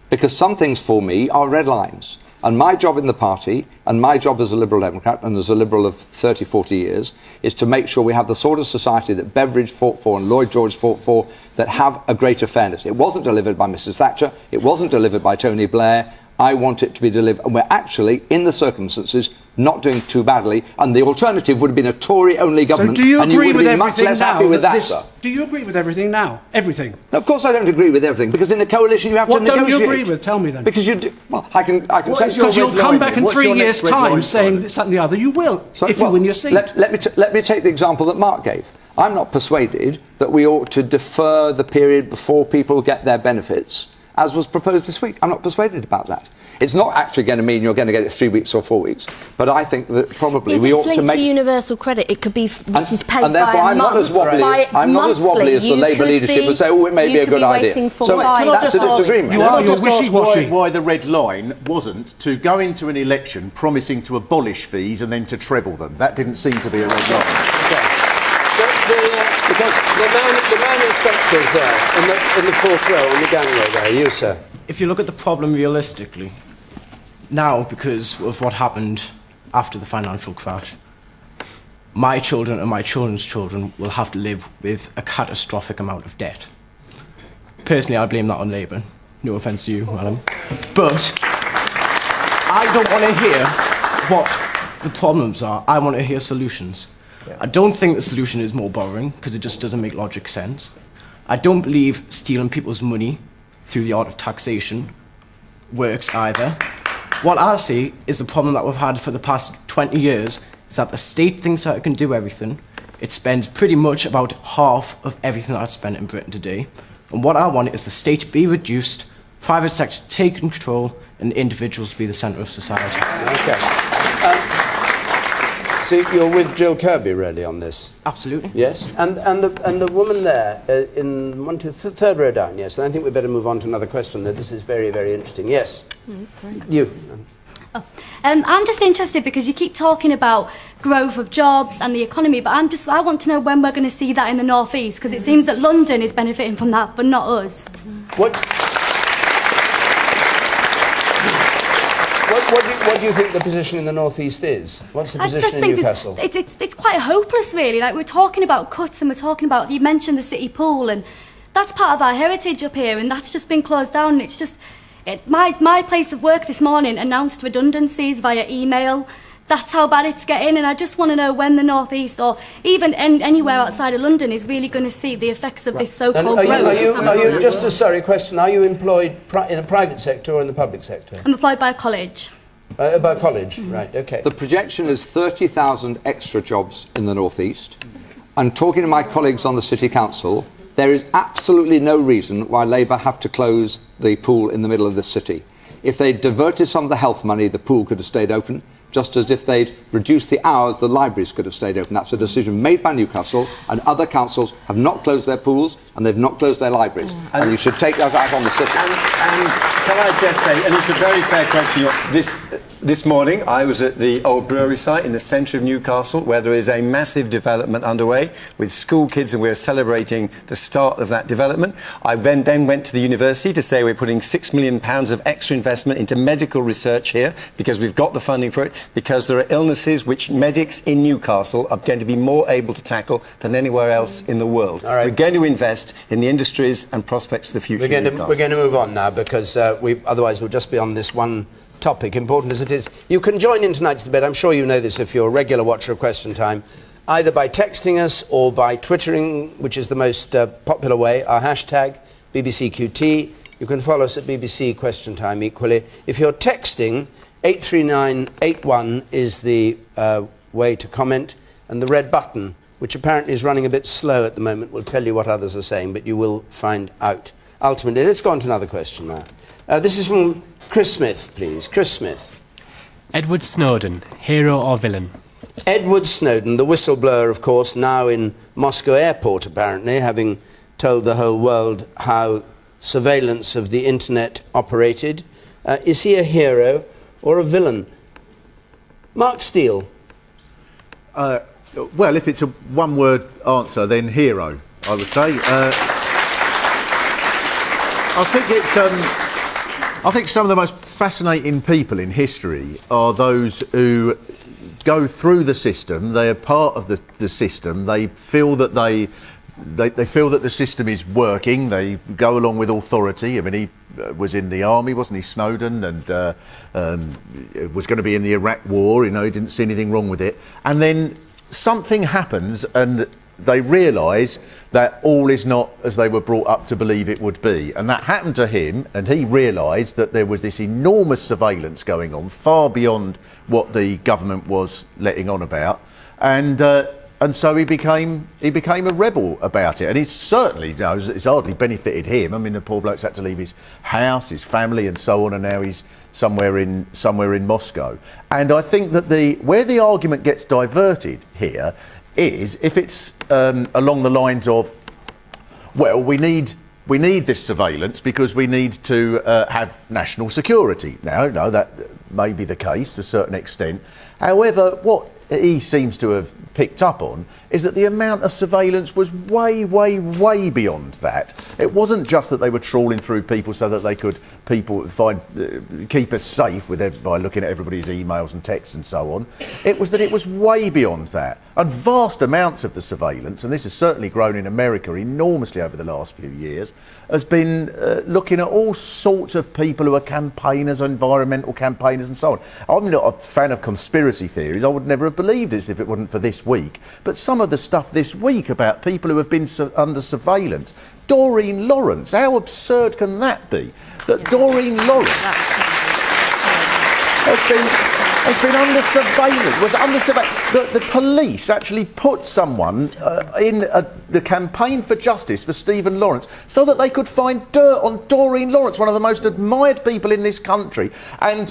Speaker 7: Because some things for me are red lines. And my job in the party, and my job as a Liberal Democrat, and as a Liberal of 30, 40 years, is to make sure we have the sort of society that Beveridge fought for and Lloyd George fought for, that have a greater fairness. It wasn't delivered by Mrs Thatcher, it wasn't delivered by Tony Blair. I want it to be delivered, and we're actually, in the circumstances, not doing too badly, and the alternative would have been a Tory-only government,
Speaker 13: so do you
Speaker 7: and you
Speaker 13: agree
Speaker 7: would have
Speaker 13: with
Speaker 7: been much less happy with that, sir.
Speaker 13: Do you agree with everything now? Everything?
Speaker 7: No, of course I don't agree with everything, because in a coalition you have to negotiate.
Speaker 13: What don't you agree with? Tell me then.
Speaker 7: Because you do... Well, I can say...
Speaker 13: Because you'll come back in 3 years' time saying something or the other. You will, if you win your seat.
Speaker 7: Let me take the example that Mark gave. I'm not persuaded that we ought to defer the period before people get their benefits, as was proposed this week. I'm not persuaded about that. It's not actually going to mean you're going to get it 3 weeks or 4 weeks, but I think that probably we ought to make...
Speaker 3: If it's linked to universal credit, it could be, which is paid
Speaker 7: and therefore
Speaker 3: by
Speaker 7: I'm not as wobbly as the Labour leadership would say, oh, it may be a good idea. So that's a disagreement.
Speaker 6: You're wishy-washy. Why the red line wasn't to go into an election promising to abolish fees and then to treble them. That didn't seem to be a red line.
Speaker 1: Because the man in spectacles there, in the 4th row, on the gangway there, you, sir.
Speaker 14: If you look at the problem realistically, now, because of what happened after the financial crash, my children and my children's children will have to live with a catastrophic amount of debt. Personally, I blame that on Labour. No offence to you, madam. But I don't want to hear what the problems are. I want to hear solutions. I don't think the solution is more borrowing, because it just doesn't make logic sense. I don't believe stealing people's money through the art of taxation works either. What I see is the problem that we've had for the past 20 years is that the state thinks that it can do everything. It spends pretty much about half of everything that's spent in Britain today. And what I want is the state to be reduced, private sector to take control, and individuals to be the centre of society.
Speaker 1: Okay. So you're with Jill Kirby, really, on this?
Speaker 14: Absolutely.
Speaker 1: Yes, and the woman there in 3rd row down. Yes, and I think we better move on to another question. This is very, very interesting. Yes, you.
Speaker 15: Oh. I'm just interested because you keep talking about growth of jobs and the economy, but I want to know when we're going to see that in the North East, because it seems that London is benefiting from that, but not us.
Speaker 1: What do you think the position in the North East is? What's the position in Newcastle?
Speaker 15: It's quite hopeless, really. Like, we're talking about cuts and we're talking about, you mentioned the city pool, and that's part of our heritage up here, and that's just been closed down. And it's just, my place of work this morning announced redundancies via email. That's how bad it's getting, and I just want to know when the North East, or even anywhere outside of London, is really going to see the effects of this so-called growth.
Speaker 1: Are you, just a sorry question, are you employed in the private sector or in the public sector?
Speaker 15: I'm employed by a college.
Speaker 1: By college, right, okay.
Speaker 7: The projection is 30,000 extra jobs in the North East. And talking to my colleagues on the City Council, there is absolutely no reason why Labour have to close the pool in the middle of the city. If they diverted some of the health money, the pool could have stayed open. just as if they'd reduced the hours the libraries could have stayed open. That's a decision made by Newcastle, and other councils have not closed their pools and they've not closed their libraries. And you should take that out on the city.
Speaker 4: And can I just say, and it's a very fair question, this morning I was at the old brewery site in the centre of Newcastle, where there is a massive development underway with school kids, and we're celebrating the start of that development. I then went to the university to say we're putting £6 million of extra investment into medical research here, because we've got the funding for it, because there are illnesses which medics in Newcastle are going to be more able to tackle than anywhere else in the world.
Speaker 1: All right.
Speaker 4: We're going to invest in the industries and prospects of the future.
Speaker 1: We're going to move on now, because otherwise we'll just be on this one topic, important as it is. You can join in tonight's debate. I'm sure you know this if you're a regular watcher of Question Time, either by texting us or by twittering, which is the most popular way, our hashtag BBCQT. You can follow us at BBC Question Time equally. If you're texting, 83981 is the way to comment, and the red button, which apparently is running a bit slow at the moment, will tell you what others are saying, but you will find out ultimately. Let's go on to another question now. This is from Chris Smith, please. Chris Smith.
Speaker 16: Edward Snowden, hero or villain?
Speaker 1: Edward Snowden, the whistleblower, of course, now in Moscow airport, apparently, having told the whole world how surveillance of the internet operated. Is he a hero or a villain? Mark Steele.
Speaker 6: Well, if it's a one-word answer, then hero, I would say. I think some of the most fascinating people in history are those who go through the system. They are part of the system. They feel that they feel that the system is working. They go along with authority. I mean, he was in the army, wasn't he, Snowden, and was going to be in the Iraq War. You know, he didn't see anything wrong with it. And then something happens, and they realise that all is not as they were brought up to believe it would be. And that happened to him, and he realised that there was this enormous surveillance going on, far beyond what the government was letting on about. And so he became a rebel about it. And he's certainly, you know, it's hardly benefited him. I mean, the poor bloke's had to leave his house, his family and so on, and now he's somewhere in Moscow. And I think that where the argument gets diverted here is if it's along the lines of, well, we need this surveillance because we need to have national security. Now, no, that may be the case to a certain extent. However, what he seems to have picked up on is that the amount of surveillance was way, way, way beyond that. It wasn't just that they were trawling through people so that they could keep us safe by looking at everybody's emails and texts and so on. It was that it was way beyond that. And vast amounts of the surveillance, and this has certainly grown in America enormously over the last few years, has been looking at all sorts of people who are campaigners, environmental campaigners and so on. I'm not a fan of conspiracy theories. I would never have believed this if it wasn't for this week. But some of the stuff this week about people who have been under surveillance. Doreen Lawrence, how absurd can that be? That Doreen Lawrence has been under surveillance, the police actually put someone in the campaign for justice for Stephen Lawrence so that they could find dirt on Doreen Lawrence, one of the most admired people in this country. And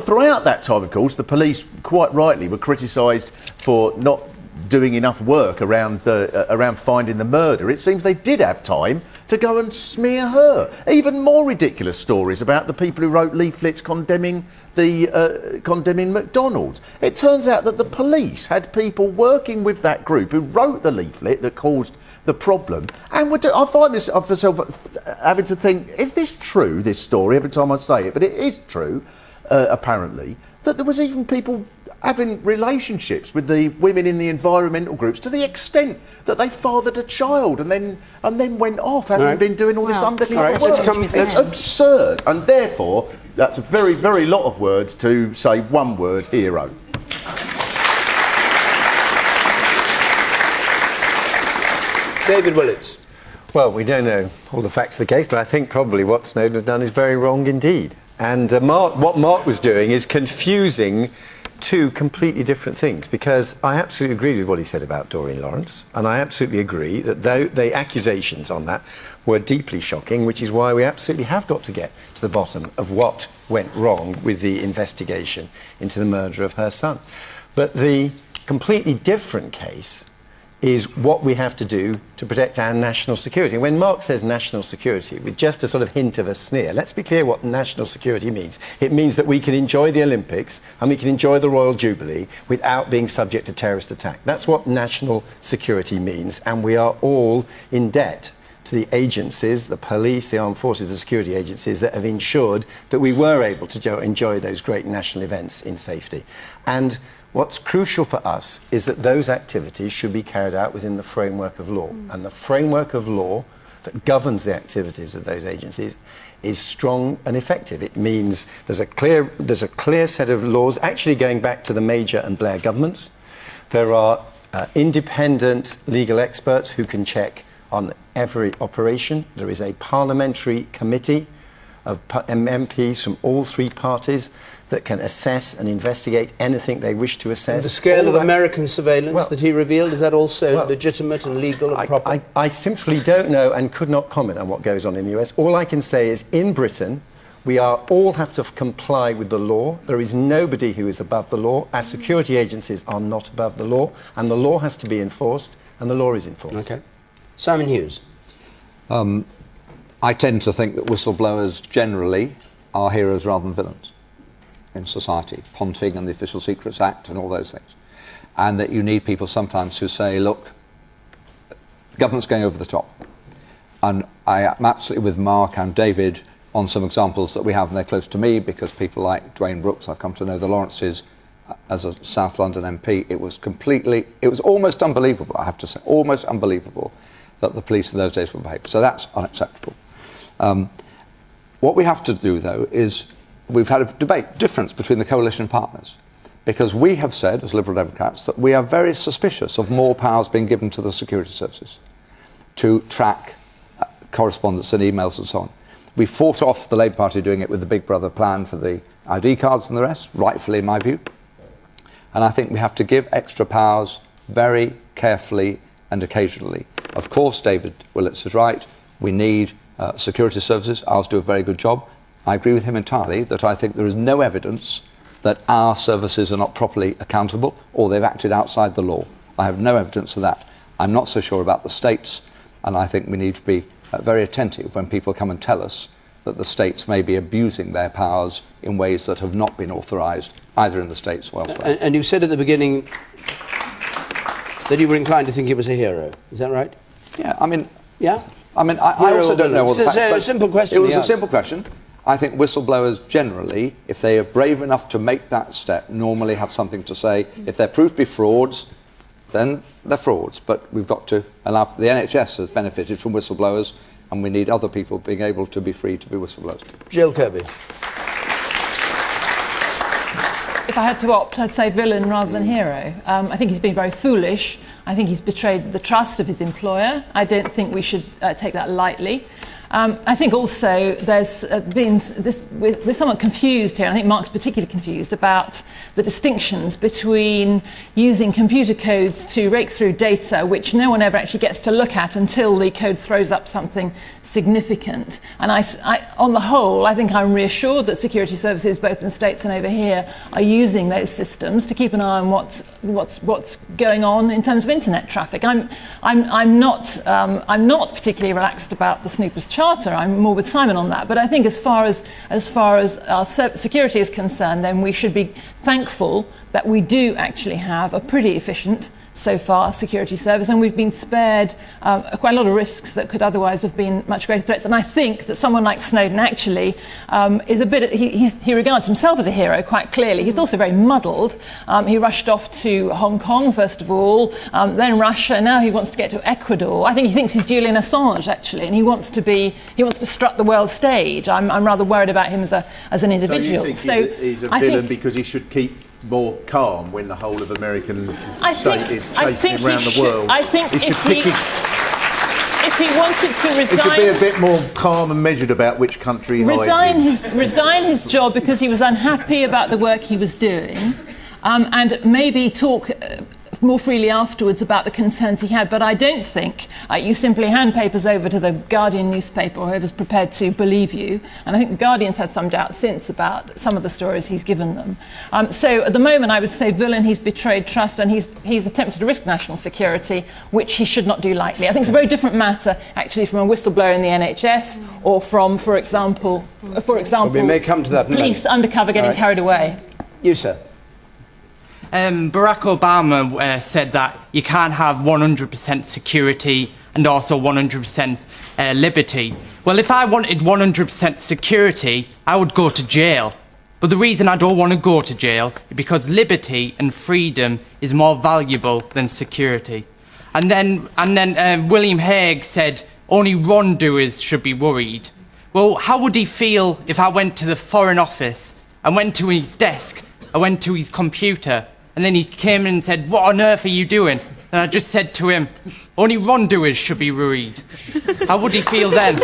Speaker 6: throughout that time, of course, the police, quite rightly, were criticised for not doing enough work around finding the murder. It seems they did have time to go and smear her. Even more ridiculous stories about the people who wrote leaflets condemning McDonald's. It turns out that the police had people working with that group who wrote the leaflet that caused the problem. And I find myself having to think, is this true, this story, every time I say it? But it is true, apparently, that there was even people having relationships with the women in the environmental groups to the extent that they fathered a child and then went off, having been doing all this undercover work. It's absurd, and therefore that's a very, very lot of words to say one word: hero.
Speaker 1: David Willetts.
Speaker 4: Well, we don't know all the facts of the case, but I think probably what Snowden has done is very wrong indeed. And what Mark was doing is confusing two completely different things, because I absolutely agree with what he said about Doreen Lawrence, and I absolutely agree that the accusations on that were deeply shocking, which is why we absolutely have got to get to the bottom of what went wrong with the investigation into the murder of her son. But the completely different case is what we have to do to protect our national security. And when Mark says national security, with just a sort of hint of a sneer, let's be clear what national security means. It means that we can enjoy the Olympics and we can enjoy the Royal Jubilee without being subject to terrorist attack. That's what national security means, and we are all in debt to the agencies, the police, the armed forces, the security agencies that have ensured that we were able to enjoy those great national events in safety. And what's crucial for us is that those activities should be carried out within the framework of law. And the framework of law that governs the activities of those agencies is strong and effective. It means there's a clear set of laws, actually going back to the Major and Blair governments. There are independent legal experts who can check on every operation. There is a parliamentary committee of MPs from all three parties that can assess and investigate anything they wish to assess.
Speaker 1: And the scale of American surveillance that he revealed, is that also legitimate and legal and proper?
Speaker 4: I simply don't know and could not comment on what goes on in the US. All I can say is in Britain, we all have to comply with the law. There is nobody who is above the law. Our security agencies are not above the law, and the law has to be enforced, and the law is enforced.
Speaker 1: Okay. Simon Hughes.
Speaker 7: I tend to think that whistleblowers generally are heroes rather than villains in society, Ponting and the Official Secrets Act and all those things. And that you need people sometimes who say, look, the government's going over the top. And I am absolutely with Mark and David on some examples that we have, and they're close to me because people like Dwayne Brooks, I've come to know the Lawrences as a South London MP. It was almost unbelievable, I have to say, almost unbelievable that the police in those days would behave. So that's unacceptable. What we have to do, though, is we've had a difference between the coalition partners, because we have said, as Liberal Democrats, that we are very suspicious of more powers being given to the security services to track correspondence and emails and so on. We fought off the Labour Party doing it with the Big Brother plan for the ID cards and the rest, rightfully in my view. And I think we have to give extra powers very carefully and occasionally. Of course, David Willetts is right. We need security services. Ours do a very good job. I agree with him entirely that I think there is no evidence that our services are not properly accountable or they've acted outside the law. I have no evidence of that. I'm not so sure about the states, and I think we need to be very attentive when people come and tell us that the states may be abusing their powers in ways that have not been authorised either in the states or elsewhere.
Speaker 1: And you said at the beginning that you were inclined to think he was a hero. Is that right?
Speaker 7: Yeah, I mean...
Speaker 1: Yeah?
Speaker 7: I mean, I also don't know all the facts.
Speaker 1: It's a simple question.
Speaker 7: It was a simple question. I think whistleblowers generally, if they are brave enough to make that step, normally have something to say. If they're proved to be frauds, then they're frauds. But we've got to allow... The NHS has benefited from whistleblowers, and we need other people being able to be free to be whistleblowers.
Speaker 1: Jill Kirby.
Speaker 5: If I had to opt, I'd say villain rather than hero. I think he's been very foolish. I think he's betrayed the trust of his employer. I don't think we should take that lightly. I think also there's been this, we're somewhat confused here. I think Mark's particularly confused about the distinctions between using computer codes to rake through data which no one ever actually gets to look at until the code throws up something significant. And on the whole, I think I'm reassured that security services, both in the States and over here, are using those systems to keep an eye on what's going on in terms of internet traffic. I'm not particularly relaxed about the snoopers charter. I'm more with Simon on that. But I think as far as our security is concerned, then we should be thankful that we do actually have a pretty efficient, so far, security service, and we've been spared quite a lot of risks that could otherwise have been much greater threats. And I think that someone like Snowden actually is a bit... He regards himself as a hero, quite clearly. He's also very muddled. He rushed off to Hong Kong, first of all, then Russia, now he wants to get to Ecuador. I think he thinks he's Julian Assange, actually, and he wants to strut the world stage. I'm rather worried about him as an individual.
Speaker 6: So you think he's a villain because he should keep more calm when the whole of American state is chasing him around the world?
Speaker 5: I think if he wanted to resign...
Speaker 6: He could be a bit more calm and measured about which country he hides in.
Speaker 5: Resign his job because he was unhappy about the work he was doing. and maybe talk more freely afterwards about the concerns he had, but I don't think you simply hand papers over to the Guardian newspaper or whoever's prepared to believe you, and I think the Guardian's had some doubt since about some of the stories he's given them. So at the moment I would say Willen, he's betrayed trust and he's attempted to risk national security, which he should not do lightly. I think it's a very different matter actually from a whistleblower in the NHS or from, for example,
Speaker 1: we may come to that in a
Speaker 5: police
Speaker 1: minute.
Speaker 5: undercover getting carried away.
Speaker 1: You, sir.
Speaker 17: Barack Obama said that you can't have 100% security and also 100% liberty. Well, if I wanted 100% security, I would go to jail. But the reason I don't want to go to jail is because liberty and freedom is more valuable than security. And then William Hague said only wrongdoers should be worried. Well, how would he feel if I went to the Foreign Office, I went to his desk, I went to his computer, and then he came in and said, "What on earth are you doing?" And I just said to him, "Only wrongdoers should be worried." How would he feel then?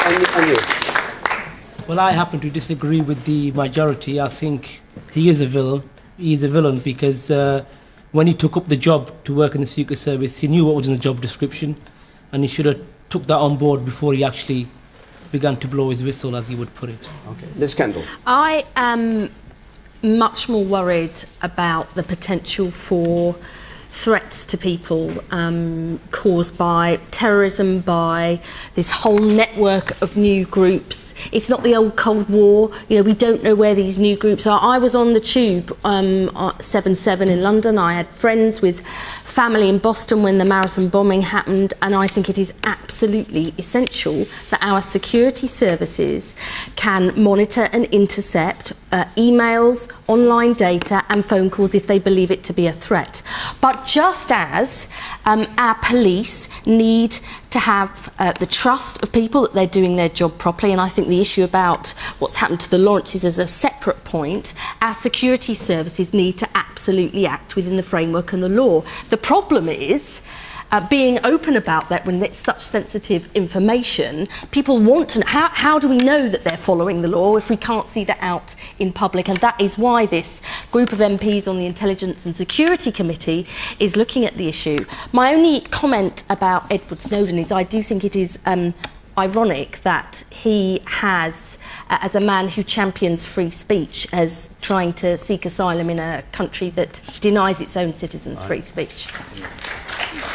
Speaker 1: And you?
Speaker 18: Well, I happen to disagree with the majority. I think he is a villain. He is a villain because when he took up the job to work in the Secret Service, he knew what was in the job description, and he should have took that on board before he actually began to blow his whistle, as he would put it.
Speaker 1: Okay. Liz Kendall.
Speaker 3: I am much more worried about the potential for threats to people caused by terrorism, by this whole network of new groups. It's not the old Cold War. You know, we don't know where these new groups are. I was on the tube 7/7 in London. I had friends with family in Boston when the marathon bombing happened, and I think it is absolutely essential that our security services can monitor and intercept emails, online data and phone calls if they believe it to be a threat. But just as our police need to have the trust of people that they're doing their job properly, and I think the issue about what's happened to the Lawrences is a separate point, our security services need to absolutely act within the framework and the law. The problem is being open about that when it's such sensitive information. People want to know, how do we know that they're following the law if we can't see that out in public? And that is why this group of MPs on the Intelligence and Security Committee is looking at the issue. My only comment about Edward Snowden is I do think it is ironic that he has, as a man who champions free speech, as trying to seek asylum in a country that denies its own citizens free speech.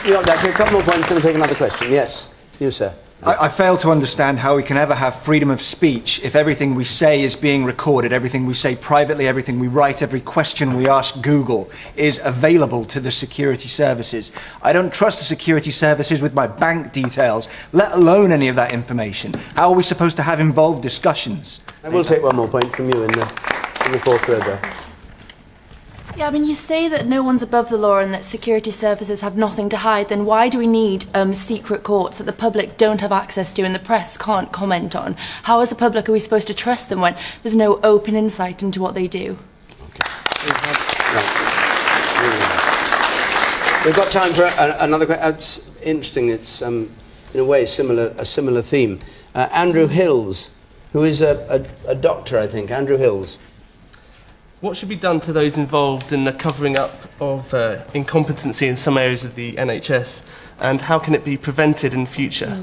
Speaker 1: Yeah, that's a couple more points, then we'll take another question. Yes, you, sir.
Speaker 19: I fail to understand how we can ever have freedom of speech if everything we say is being recorded, everything we say privately, everything we write, every question we ask Google is available to the security services. I don't trust the security services with my bank details, let alone any of that information. How are we supposed to have involved discussions?
Speaker 1: I will take one more point from you in the fourth row there.
Speaker 20: Yeah, I mean, you say that no one's above the law and that security services have nothing to hide, then why do we need secret courts that the public don't have access to and the press can't comment on? How as a public are we supposed to trust them when there's no open insight into what they do?
Speaker 1: We've got time for another question. It's interesting, it's in a way a similar theme. Andrew Hills, who is a doctor, I think. Andrew Hills.
Speaker 8: What should be done to those involved in the covering up of incompetency in some areas of the NHS, and how can it be prevented in future?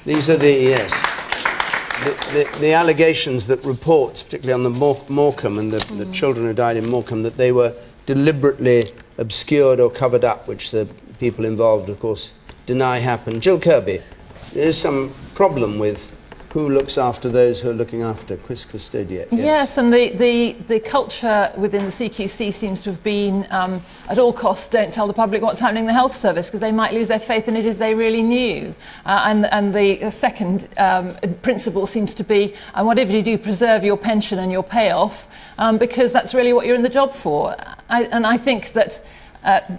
Speaker 1: These are the allegations that reports, particularly on the Morecambe and the children who died in Morecambe, that they were deliberately obscured or covered up, which the people involved, of course, deny happened. Jill Kirby, there is some problem with who looks after those who are looking after quis custodiet.
Speaker 5: Yes, and the culture within the CQC seems to have been, at all costs, don't tell the public what's happening in the health service, because they might lose their faith in it if they really knew. And the second principle seems to be, whatever you do, preserve your pension and your payoff, because that's really what you're in the job for. And I think that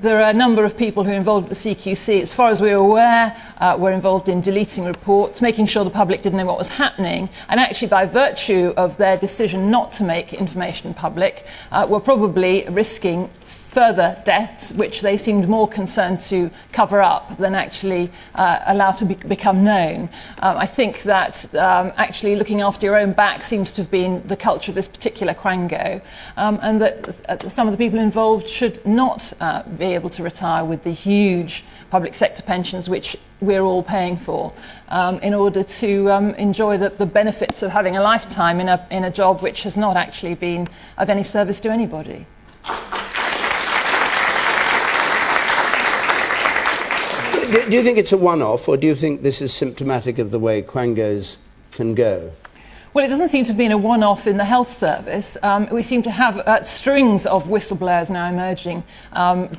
Speaker 5: there are a number of people who are involved at the CQC. As far as we're aware, were involved in deleting reports, making sure the public didn't know what was happening, and actually by virtue of their decision not to make information public, were probably risking further deaths, which they seemed more concerned to cover up than actually allow to become known. I think that actually looking after your own back seems to have been the culture of this particular quango, and that some of the people involved should not be able to retire with the huge public sector pensions which we're all paying for, in order to enjoy the benefits of having a lifetime in a job which has not actually been of any service to anybody.
Speaker 1: Do you think it's a one-off, or do you think this is symptomatic of the way quangos can go?
Speaker 5: Well, it doesn't seem to have been a one-off in the health service. We seem to have strings of whistleblowers now emerging,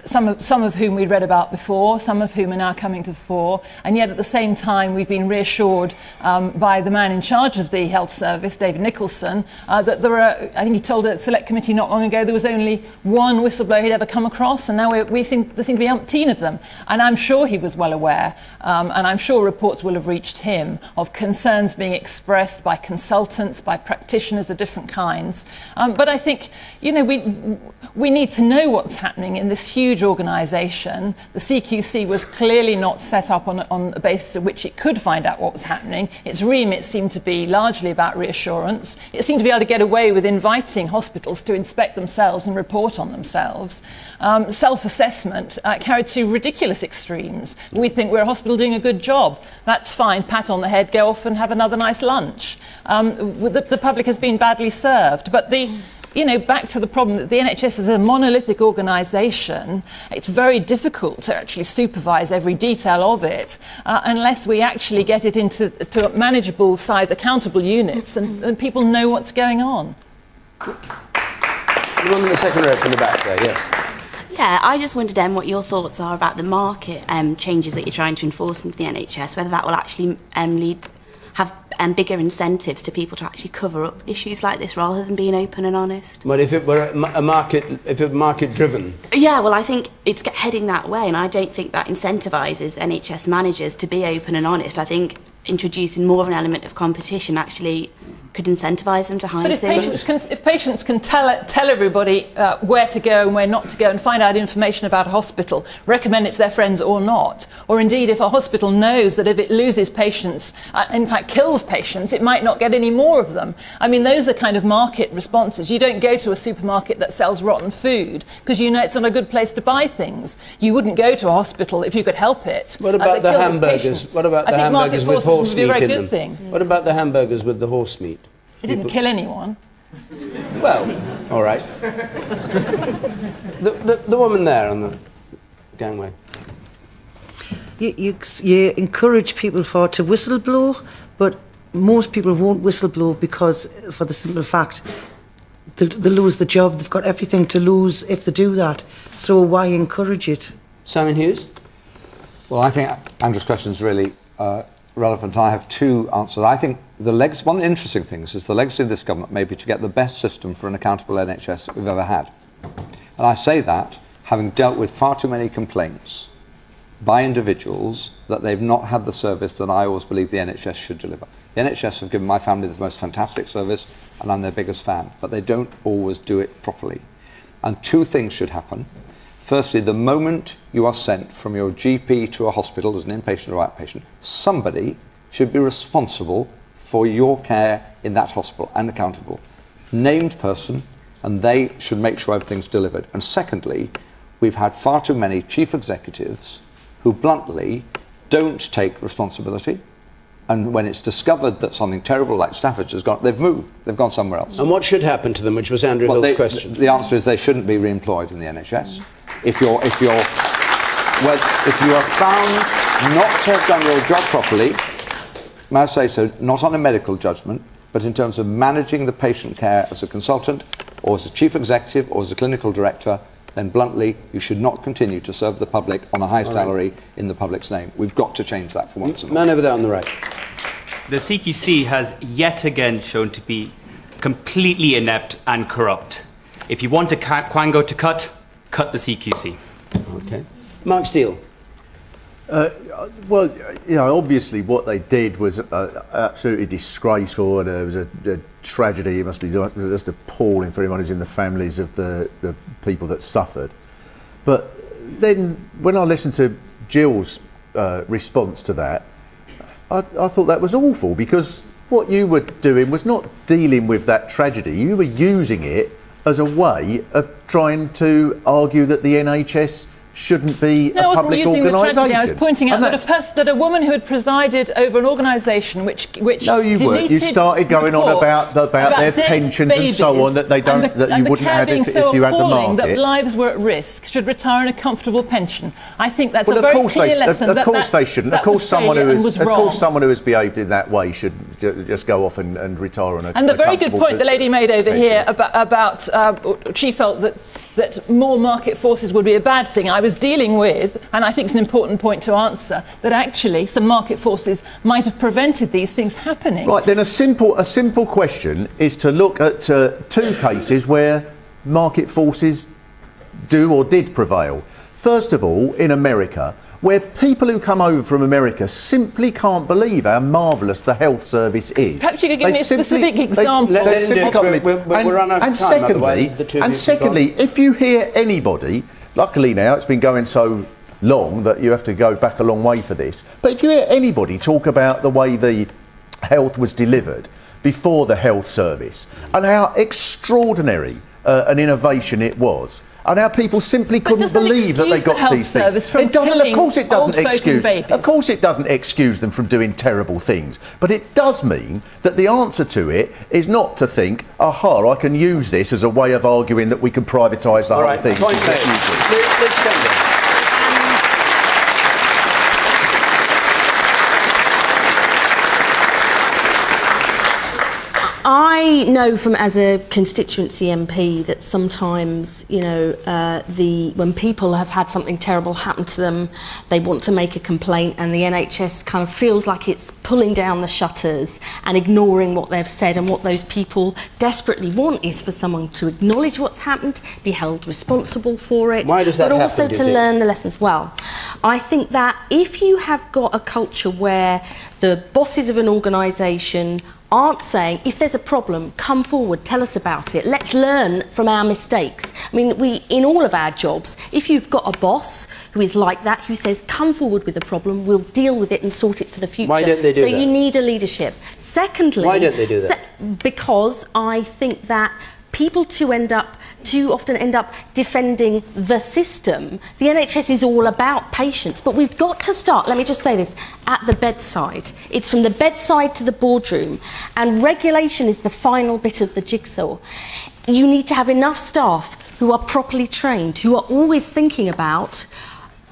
Speaker 5: some of whom we read about before, some of whom are now coming to the fore, and yet at the same time we've been reassured by the man in charge of the health service, David Nicholson, that there are, I think he told a select committee not long ago there was only one whistleblower he'd ever come across, and now there seem to be umpteen of them. And I'm sure he was well aware, and I'm sure reports will have reached him of concerns being expressed by consultants, by practitioners of different kinds. But I think, you know, we need to know what's happening in this huge organisation. The CQC was clearly not set up on a basis of which it could find out what was happening. Its remit seemed to be largely about reassurance. It seemed to be able to get away with inviting hospitals to inspect themselves and report on themselves. Self-assessment carried to ridiculous extremes. We think we're a hospital doing a good job. That's fine, pat on the head, go off and have another nice lunch. The public has been badly served, but back to the problem that the NHS is a monolithic organisation. It's very difficult to actually supervise every detail of it unless we actually get it into manageable size, accountable units, and people know what's going on.
Speaker 1: The one in the second row from the back there, yes.
Speaker 21: Yeah, I just wondered what your thoughts are about the market changes that you're trying to enforce into the NHS, whether that will actually have bigger incentives to people to actually cover up issues like this rather than being open and honest.
Speaker 1: Well, if it were market-driven?
Speaker 21: Yeah, well, I think it's heading that way, and I don't think that incentivises NHS managers to be open and honest. I think introducing more of an element of competition actually could incentivise them to hide things.
Speaker 5: If patients can tell everybody where to go and where not to go and find out information about a hospital, recommend it to their friends or not, or indeed if a hospital knows that if it loses patients, in fact kills patients, it might not get any more of them. I mean, those are kind of market responses. You don't go to a supermarket that sells rotten food because you know it's not a good place to buy things. You wouldn't go to a hospital if you could help it.
Speaker 1: What about the hamburgers? What about the hamburgers with horse meat in them? What about the hamburgers with the horse meat?
Speaker 5: It didn't kill anyone.
Speaker 1: Well, all right. The woman there on the gangway.
Speaker 22: You encourage people to whistleblow, but most people won't whistleblow because, for the simple fact, they lose the job. They've got everything to lose if they do that. So why encourage it?
Speaker 1: Simon Hughes?
Speaker 7: Well, I think Andrew's question is really relevant. I have two answers. I think one of the interesting things is the legacy of this government may be to get the best system for an accountable NHS we've ever had. And I say that having dealt with far too many complaints by individuals that they've not had the service that I always believe the NHS should deliver. The NHS have given my family the most fantastic service, and I'm their biggest fan, but they don't always do it properly. And two things should happen. Firstly, the moment you are sent from your GP to a hospital as an inpatient or outpatient, somebody should be responsible for your care in that hospital and accountable. Named person, and they should make sure everything's delivered. And secondly, we've had far too many chief executives who bluntly don't take responsibility, and when it's discovered that something terrible like Staffordshire has gone, they've moved, they've gone somewhere else.
Speaker 1: And what should happen to them, which was Andrew Hill's question?
Speaker 7: The answer is they shouldn't be re-employed in the NHS. If you are found not to have done your job properly, may I say so, not on a medical judgment, but in terms of managing the patient care as a consultant, or as a chief executive, or as a clinical director, then bluntly, you should not continue to serve the public on a high salary in the public's name. We've got to change that for once.
Speaker 1: Man over there on the right.
Speaker 23: The CQC has yet again shown to be completely inept and corrupt. If you want a quango to cut the CQC.
Speaker 1: Okay. Mark Steele.
Speaker 6: Well, you know, obviously what they did was absolutely disgraceful, and it was a tragedy. It must be just appalling for anyone who's in the families of the people that suffered. But then when I listened to Jill's response to that, I thought that was awful, because what you were doing was not dealing with that tragedy. You were using it as a way of trying to argue that the NHS shouldn't be a public organisation.
Speaker 5: No, I wasn't using the tragedy. I was pointing out that a woman who had presided over an organisation which
Speaker 6: no, you weren't. You started going on about their pensions and so on, that they don't, that you wouldn't have if you had the market.
Speaker 5: That lives were at risk, should retire on a comfortable pension. I think that's a very clear lesson.
Speaker 6: Of course they shouldn't. Of course someone who has behaved in that way should just go off and retire on a.
Speaker 5: And the very good point the lady made over here about she felt that more market forces would be a bad thing. I was dealing with, and I think it's an important point to answer, that actually some market forces might have prevented these things happening.
Speaker 6: Right, then a simple question is to look at 2 cases where market forces do or did prevail. First of all, in America, where people who come over from America simply can't believe how marvellous the health service is.
Speaker 5: Perhaps you could give me a specific example.
Speaker 6: And secondly, if you hear anybody, luckily now it's been going so long that you have to go back a long way for this, but if you hear anybody talk about the way the health was delivered before the health service and how extraordinary an innovation it was, and how people simply couldn't believe that they got these things. It doesn't, of course it doesn't excuse. Of course it doesn't excuse them from doing terrible things. But it does mean that the answer to it is not to think, aha, I can use this as a way of arguing that we can privatise the whole thing.
Speaker 1: Point made.
Speaker 3: I know from as a constituency MP that sometimes, you know, when people have had something terrible happen to them, they want to make a complaint, and the NHS kind of feels like it's pulling down the shutters and ignoring what they've said, and what those people desperately want is for someone to acknowledge what's happened, be held responsible for it,
Speaker 1: Why does that
Speaker 3: but
Speaker 1: happen,
Speaker 3: also to learn the lessons. Well, I think that if you have got a culture where the bosses of an organisation aren't saying, if there's a problem, come forward, tell us about it, let's learn from our mistakes. I mean, in all of our jobs, if you've got a boss who is like that, who says, come forward with a problem, we'll deal with it and sort it for the future.
Speaker 1: Why don't they do that?
Speaker 3: So you need a leadership. Secondly...
Speaker 1: Why don't they do that?
Speaker 3: Because I think that people too often end up defending the system. The NHS is all about patients, but we've got to start, let me just say this, at the bedside. It's from the bedside to the boardroom, and regulation is the final bit of the jigsaw. You need to have enough staff who are properly trained, who are always thinking about,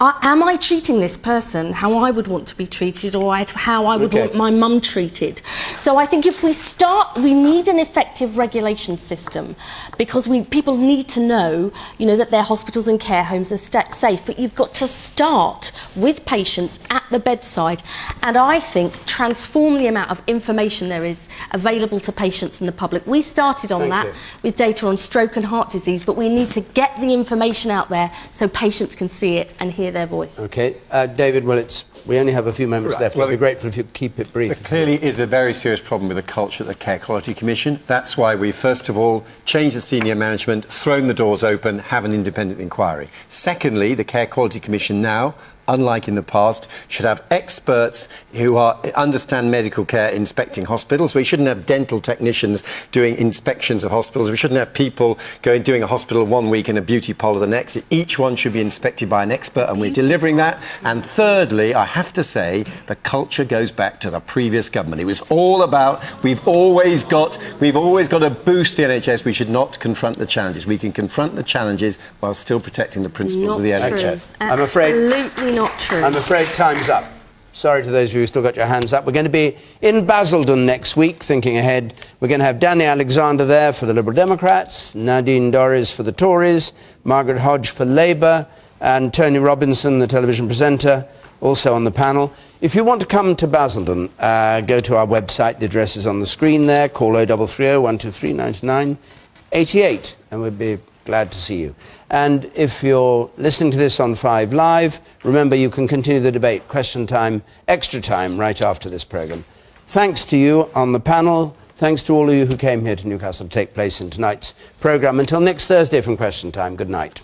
Speaker 3: am I treating this person how I would want to be treated, or how I would want my mum treated? So I think if we start, we need an effective regulation system, because people need to know, you know, that their hospitals and care homes are safe. But you've got to start with patients at the bedside, and I think transform the amount of information there is available to patients and the public. We started on that with data on stroke and heart disease, but we need to get the information out there so patients can see it and hear their voice.
Speaker 1: Okay, David Willetts, we only have a few moments left. Well, I'd be grateful if you keep it brief.
Speaker 4: There clearly is a very serious problem with the culture at the Care Quality Commission. That's why we, first of all, changed the senior management, thrown the doors open, have an independent inquiry. Secondly, the Care Quality Commission now, unlike in the past, should have experts who understand medical care inspecting hospitals. We shouldn't have dental technicians doing inspections of hospitals. We shouldn't have people doing a hospital one week and a beauty parlour the next. Each one should be inspected by an expert, and we're delivering that. And thirdly, I have to say, the culture goes back to the previous government. It was all about, we've always got to boost the NHS. We should not confront the challenges. We can confront the challenges while still protecting the principles of the NHS.
Speaker 1: I'm afraid...
Speaker 3: Absolutely not true.
Speaker 1: I'm afraid time's up. Sorry to those of you who still got your hands up. We're going to be in Basildon next week, thinking ahead. We're going to have Danny Alexander there for the Liberal Democrats, Nadine Dorries for the Tories, Margaret Hodge for Labour, and Tony Robinson, the television presenter, also on the panel. If you want to come to Basildon, go to our website. The address is on the screen there. Call 0330 123 99 88, and we'd be glad to see you. And if you're listening to this on 5 Live, remember you can continue the debate, question time, extra time, right after this programme. Thanks to you on the panel. Thanks to all of you who came here to Newcastle to take place in tonight's programme. Until next Thursday from Question Time, good night.